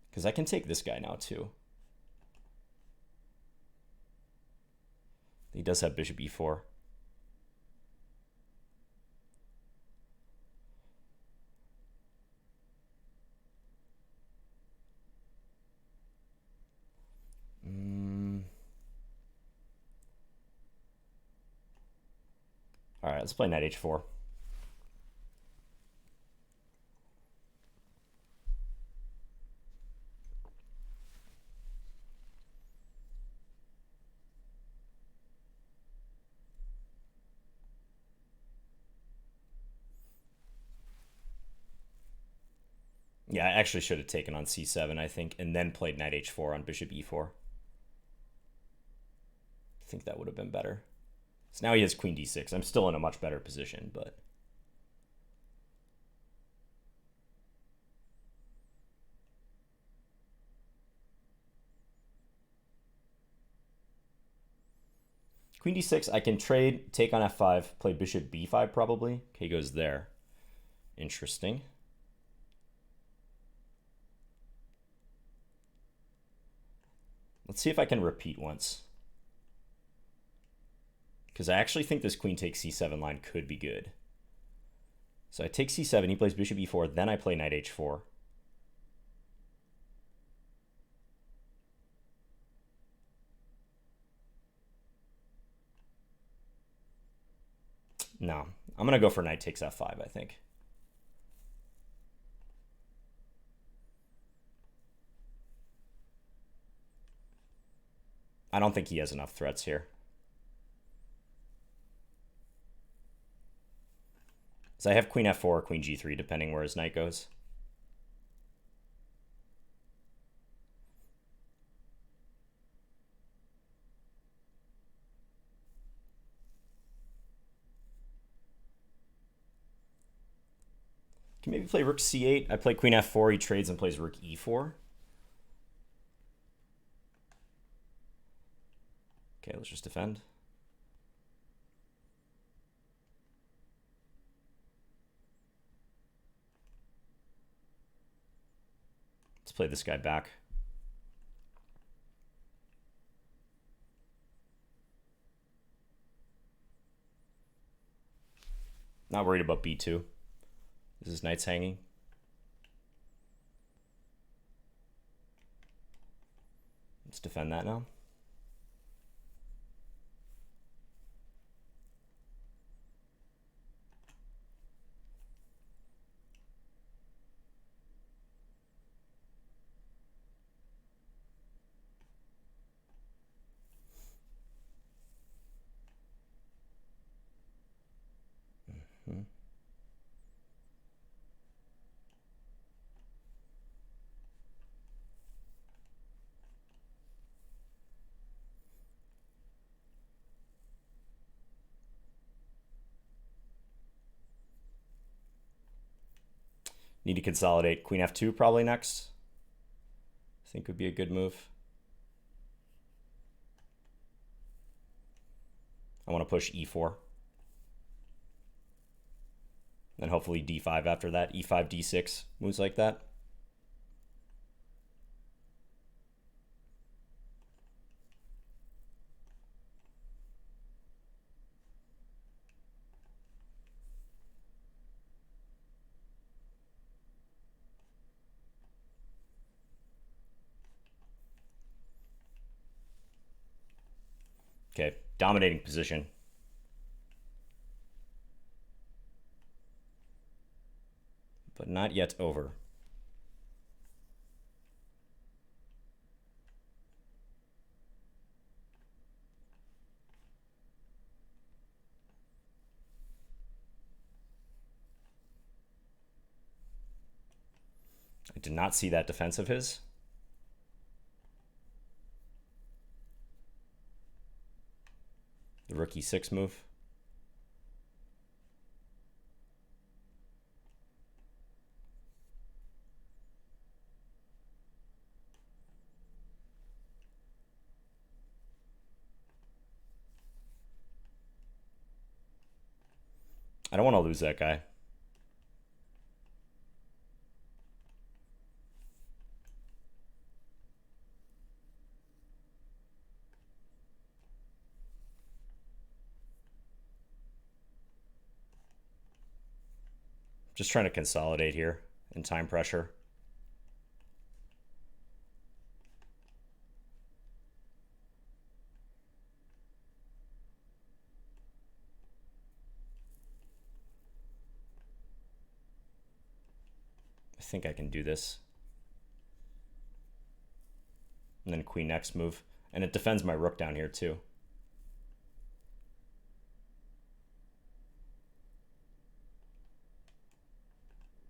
Because I can take this guy now, too. He does have bishop e4. All right, let's play knight h4. Yeah, I actually should have taken on c7, I think, and then played knight h4 on bishop e4. I think that would have been better. So now he has queen d6. I'm still in a much better position, but... Queen d6, I can trade, take on f5, play bishop b5 probably. Okay, he goes there. Interesting. Let's see if I can repeat once. Because I actually think this queen takes c7 line could be good. So I take c7, he plays bishop e4, then I play knight h4. No, I'm going to go for knight takes f5, I think. I don't think he has enough threats here. So I have queen f4 or queen g3, depending where his knight goes. Can maybe play rook c8. I play queen f4, he trades and plays rook e4. Okay, let's just defend. Let's play this guy back. Not worried about b2. This is knight's hanging. Let's defend that now. Need to consolidate. Queen f2 probably next. I think would be a good move. I want to push e4. Then hopefully d5 after that. e5, d6, moves like that. Okay, dominating position. But not yet over. I did not see that defense of his. The rook e6 move. I don't want to lose that guy. Just trying to consolidate here in time pressure. I think I can do this. And then queen next move. And it defends my rook down here too.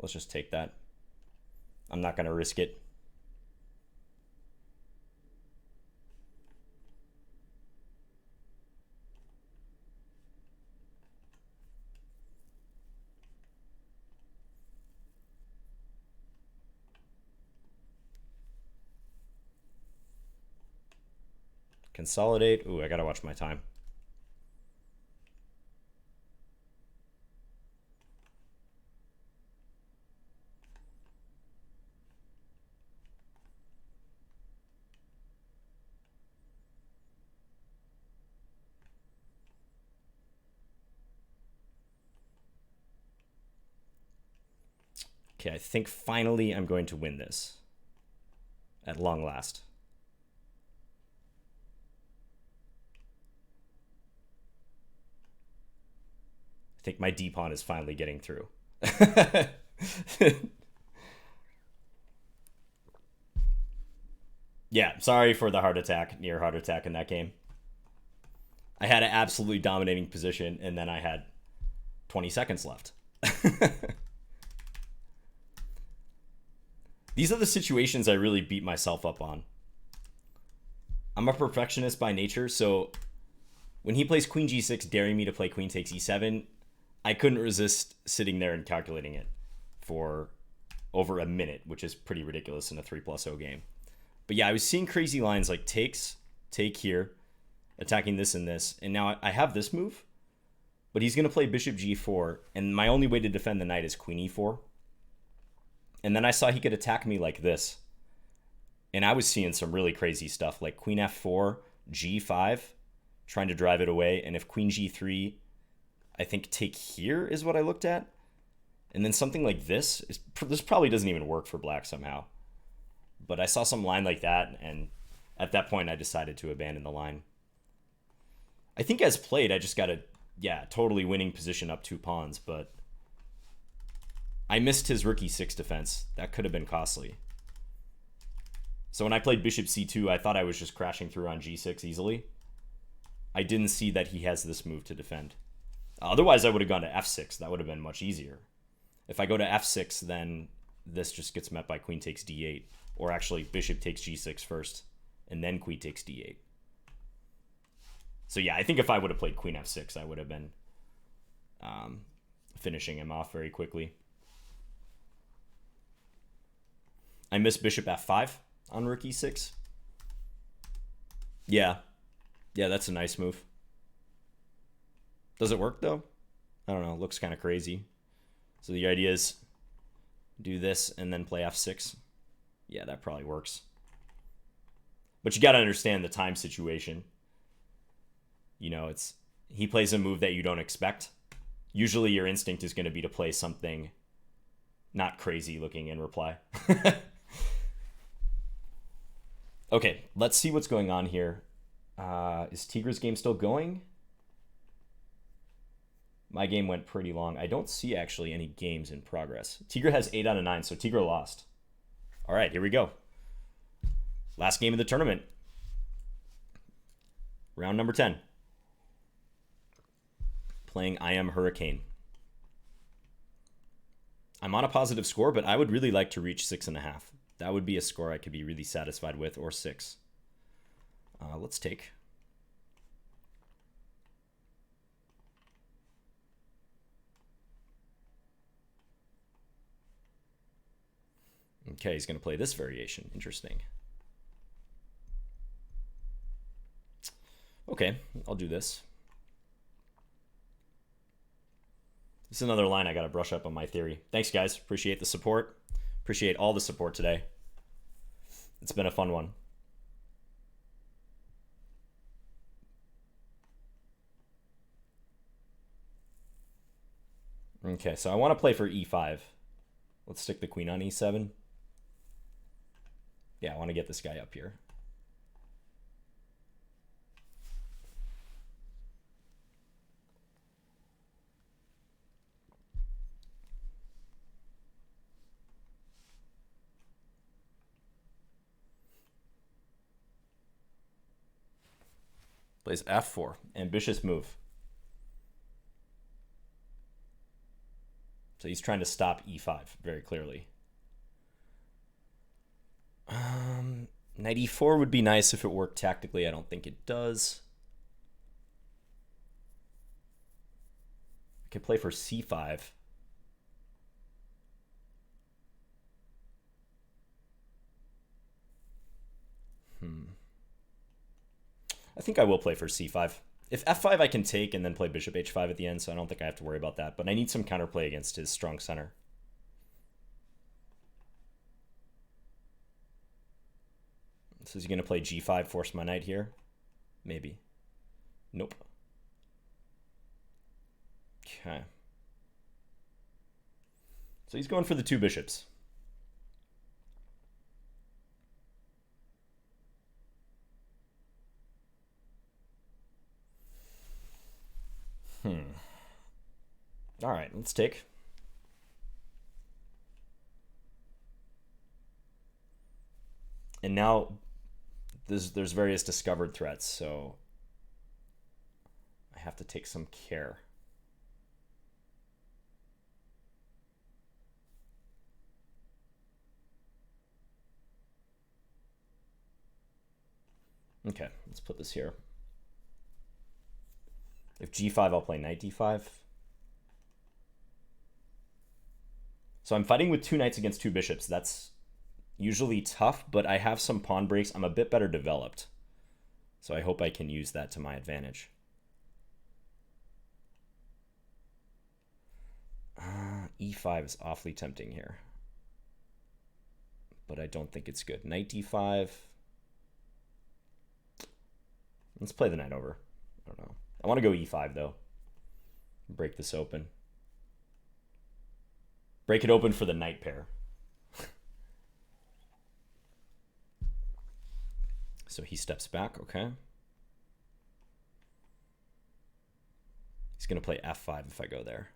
Let's just take that. I'm not going to risk it. Consolidate. Ooh, I gotta watch my time. Okay, I think finally I'm going to win this. At long last. I think my D-pawn is finally getting through. Yeah, sorry for the heart attack, near heart attack in that game. I had an absolutely dominating position, and then I had 20 seconds left. These are the situations I really beat myself up on. I'm a perfectionist by nature, so when he plays queen g6, daring me to play queen takes e7, I couldn't resist sitting there and calculating it for over a minute, which is pretty ridiculous in a 3+0 game. But yeah, I was seeing crazy lines like takes, take here, attacking this and this, and now I have this move, but he's going to play bishop g4, and my only way to defend the knight is queen e4. And then I saw he could attack me like this, and I was seeing some really crazy stuff, like queen f4, g5, trying to drive it away, and if queen g3, I think take here is what I looked at. And then something like this probably doesn't even work for black somehow. But I saw some line like that, and at that point I decided to abandon the line. I think as played, I just got a, totally winning position up 2 pawns, but I missed his rook e6 defense. That could have been costly. So when I played bishop c2, I thought I was just crashing through on g6 easily. I didn't see that he has this move to defend. Otherwise, I would have gone to f6. That would have been much easier. If I go to f6, then this just gets met by queen takes d8. Or actually, bishop takes g6 first, and then queen takes d8. So yeah, I think if I would have played queen f6, I would have been finishing him off very quickly. I missed bishop f5 on rook e6. Yeah, that's a nice move. Does it work, though? I don't know. It looks kind of crazy. So the idea is do this and then play f6. Yeah, that probably works. But you got to understand the time situation. You know, he plays a move that you don't expect. Usually your instinct is going to be to play something not crazy looking in reply. Okay, let's see what's going on here. Is Tigra's game still going? My game went pretty long. I don't see actually any games in progress. Tigra has 8 out of 9, so Tigra lost. All right, here we go. Last game of the tournament. Round number 10. Playing I Am Hurricane. I'm on a positive score, but I would really like to reach 6.5. That would be a score I could be really satisfied with, or 6. Let's take. Okay, he's going to play this variation. Interesting. Okay, I'll do this. This is another line I got to brush up on my theory. Thanks, guys. Appreciate the support. Appreciate all the support today. It's been a fun one. Okay, so I want to play for e5. Let's stick the queen on e7. Yeah, I want to get this guy up here. Plays f4. Ambitious move. So he's trying to stop e5 very clearly. Knight e4 would be nice if it worked tactically. I don't think it does. I could play for c5. I think I will play for c5. If f5, I can take and then play bishop h5 at the end, so I don't think I have to worry about that. But I need some counterplay against his strong center. So is he going to play g5, force my knight here? Maybe. Nope. Okay. So he's going for the two bishops. All right, let's take. And now there's various discovered threats, so I have to take some care. Okay, let's put this here. If g5, I'll play knight d5. So I'm fighting with two knights against two bishops. That's usually tough, but I have some pawn breaks. I'm a bit better developed. So I hope I can use that to my advantage. E5 is awfully tempting here. But I don't think it's good. Knight d5. Let's play the knight over. I don't know. I want to go e5 though. Break this open. Break it open for the knight pair. So he steps back, okay. He's going to play f5 if I go there.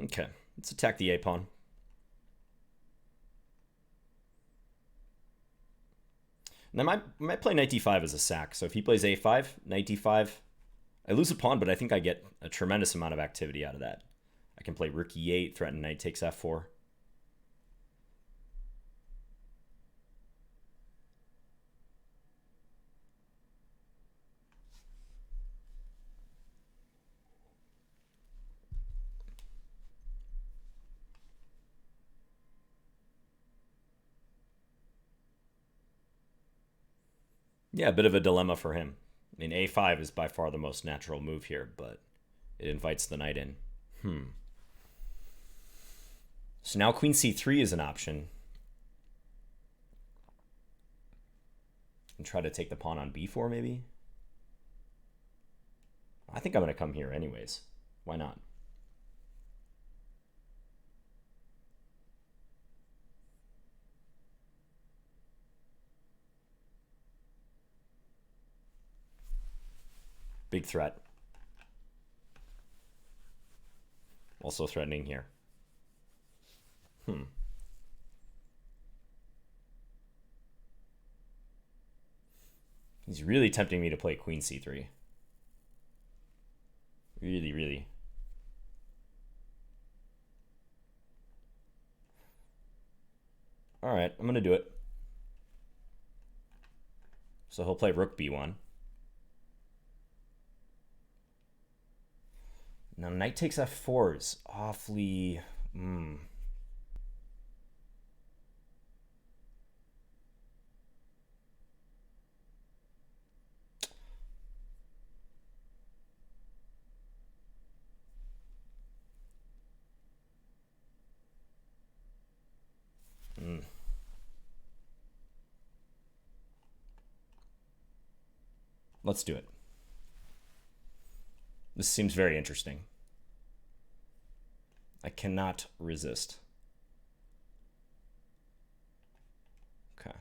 Okay, let's attack the a-pawn. And I might play knight d5 as a sack. So if he plays a5, knight d5, I lose a pawn, but I think I get a tremendous amount of activity out of that. I can play rook e8, threaten knight takes f4. Yeah, a bit of a dilemma for him. I mean, a5 is by far the most natural move here, but it invites the knight in. So now queen c3 is an option. And try to take the pawn on b4 maybe? I think I'm going to come here anyways. Why not? Big threat. Also threatening here. He's really tempting me to play queen c3. Really, really. All right, I'm going to do it. So he'll play rook b1. Now knight takes f4 is awfully... Let's do it. This seems very interesting. I cannot resist. Okay.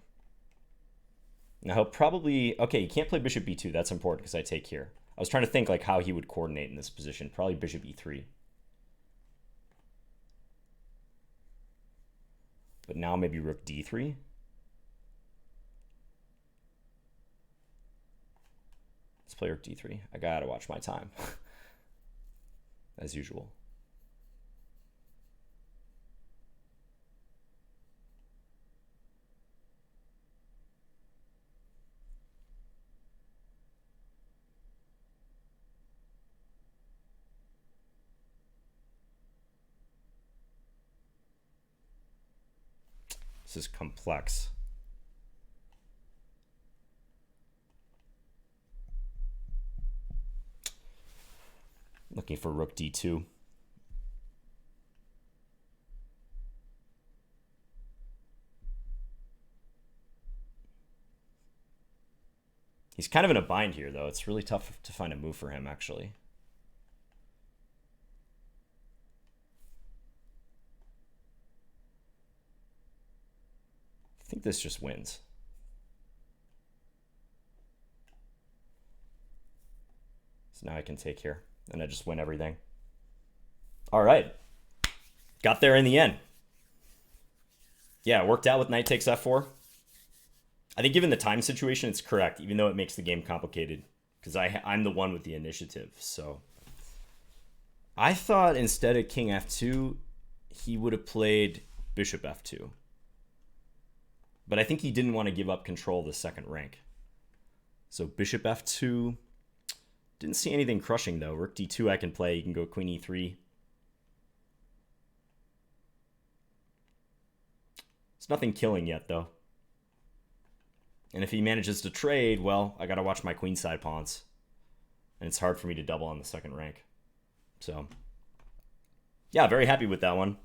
Now he'll probably... Okay, you can't play bishop b2. That's important because I take here. I was trying to think like how he would coordinate in this position. Probably bishop e3. But now maybe rook d3. play rook d3. I gotta watch my time. As usual. This is complex. Looking for rook d2. He's kind of in a bind here, though. It's really tough to find a move for him, actually. I think this just wins. So now I can take here, and I just win everything. All right. Got there in the end. Yeah, it worked out with knight takes f4. I think given the time situation, it's correct, even though it makes the game complicated, because I'm the one with the initiative. So I thought instead of king f2, he would have played bishop f2. But I think he didn't want to give up control of the second rank. So bishop f2. Didn't see anything crushing, though. Rook d2 I can play. You can go queen e3. It's nothing killing yet, though. And if he manages to trade, well, I got to watch my queenside pawns. And it's hard for me to double on the second rank. So, yeah, very happy with that one.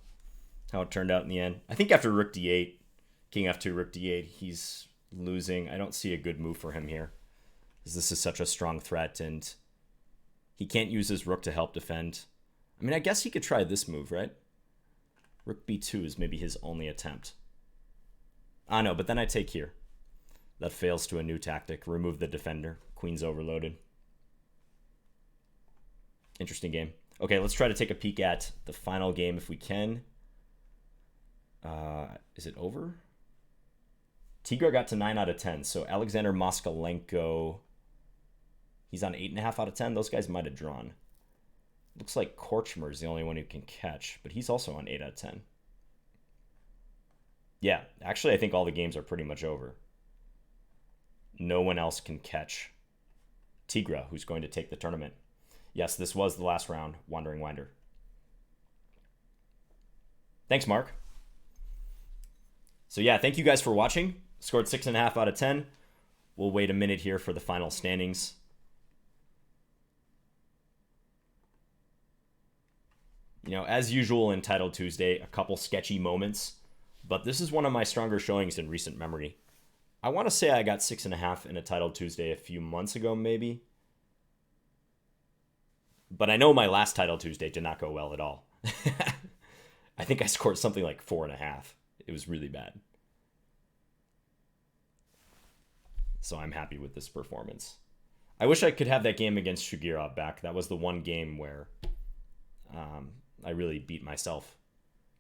How it turned out in the end. I think after rook d8, king f2, rook d8, he's losing. I don't see a good move for him here, because this is such a strong threat, and he can't use his rook to help defend. I mean, I guess he could try this move, right? Rook b2 is maybe his only attempt. Ah, no, but then I take here. That fails to a new tactic. Remove the defender. Queen's overloaded. Interesting game. Okay, let's try to take a peek at the final game if we can. Is it over? Tigra got to 9 out of 10. So Alexander Moscalenko, he's on 8.5 out of 10. Those guys might have drawn. Looks like Corchmer is the only one who can catch, but he's also on 8 out of 10. Yeah, actually, I think all the games are pretty much over. No one else can catch Tigra, who's going to take the tournament. Yes, this was the last round, Wandering Winder. Thanks, Mark. So yeah, thank you guys for watching. Scored 6.5 out of 10. We'll wait a minute here for the final standings. You know, as usual, Untitled Tuesday, a couple sketchy moments, but this is one of my stronger showings in recent memory. I want to say I got 6.5 in a Titled Tuesday a few months ago, maybe. But I know my last Titled Tuesday did not go well at all. I think I scored something like 4.5. It was really bad. So I'm happy with this performance. I wish I could have that game against Shugirov back. That was the one game where I really beat myself.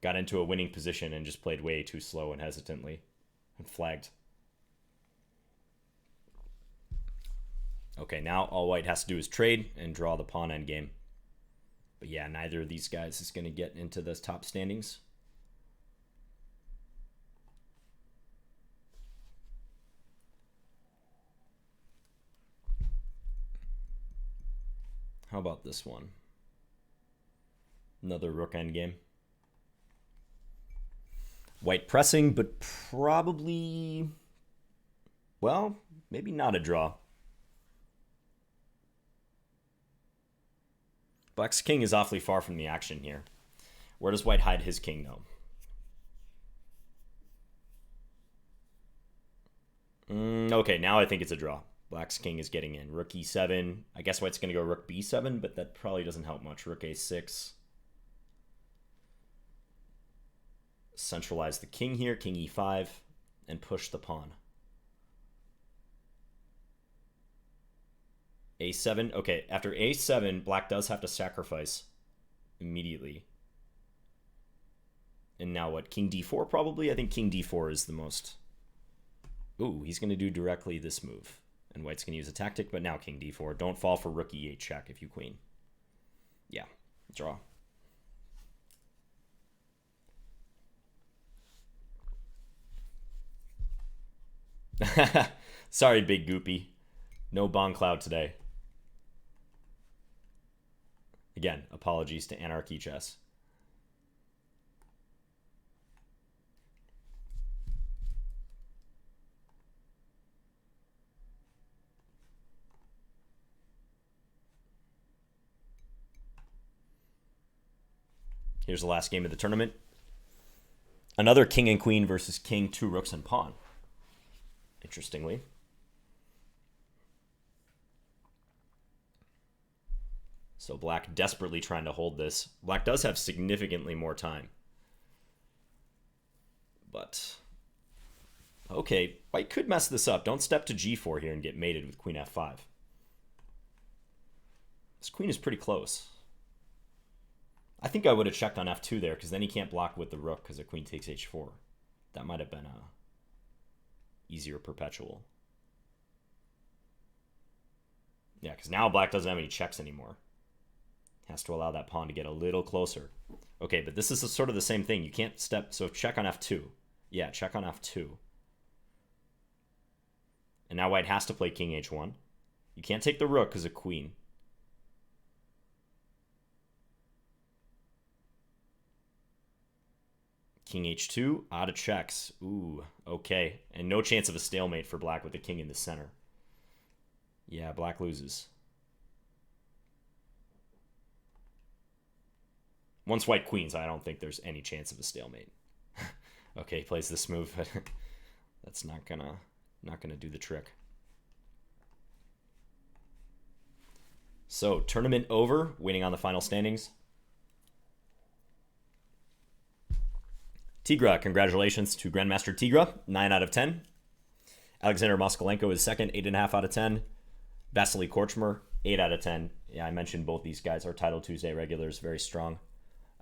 Got into a winning position and just played way too slow and hesitantly. And flagged. Okay, now all white has to do is trade and draw the pawn endgame. But yeah, neither of these guys is going to get into the top standings. How about this one? Another rook endgame. White pressing, but probably, well, maybe not a draw. Black's king is awfully far from the action here. Where does white hide his king, though? Okay, now I think it's a draw. Black's king is getting in. Rook e7. I guess white's going to go rook b7, but that probably doesn't help much. Rook a6. Centralize the king here. King e5. And push the pawn. a7. Okay, after a7, black does have to sacrifice immediately. And now what? King d4 probably? I think king d4 is the most... Ooh, he's going to do directly this move. And white's going to use a tactic, but now king d4. Don't fall for rook e8 check if you queen. Yeah, draw. Sorry, big goopy. No Bong Cloud today. Again, apologies to Anarchy Chess. Here's the last game of the tournament. Another king and queen versus king, 2 rooks and pawn. Interestingly. So black desperately trying to hold this. Black does have significantly more time. But, okay, white could mess this up. Don't step to g4 here and get mated with queen f5. This queen is pretty close. I think I would have checked on f2 there, because then he can't block with the rook because the queen takes h4. That might have been a easier perpetual. Yeah, because now black doesn't have any checks anymore. Has to allow that pawn to get a little closer. Okay, but this is sort of the same thing. You can't step, so check on f2. Yeah, check on f2. And now white has to play king h1. You can't take the rook because of queen. King h2, out of checks. Ooh, okay. And no chance of a stalemate for black with the king in the center. Yeah, black loses. Once white queens, I don't think there's any chance of a stalemate. Okay, plays this move, but that's not gonna do the trick. So, tournament over, waiting on the final standings. Tigra, congratulations to Grandmaster Tigra, 9 out of 10. Alexander Moscalenko is second, 8.5 out of 10. Vasily Corchmer, 8 out of 10. Yeah, I mentioned both these guys are Title Tuesday regulars, very strong.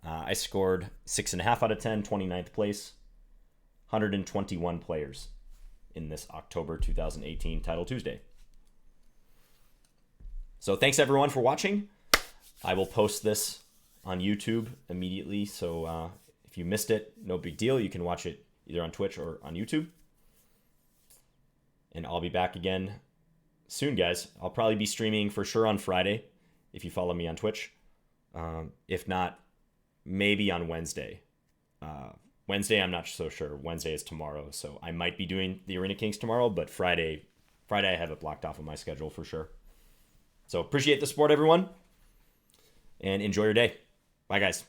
I scored 6.5 out of 10, 29th place. 121 players in this October 2018 Title Tuesday. So thanks everyone for watching. I will post this on YouTube immediately, so if you missed it, no big deal. You can watch it either on Twitch or on YouTube. And I'll be back again soon, guys. I'll probably be streaming for sure on Friday if you follow me on Twitch. If not, maybe on Wednesday. Wednesday, I'm not so sure. Wednesday is tomorrow, so I might be doing the Arena Kings tomorrow, but Friday I have it blocked off on my schedule for sure. So appreciate the support, everyone, and enjoy your day. Bye, guys.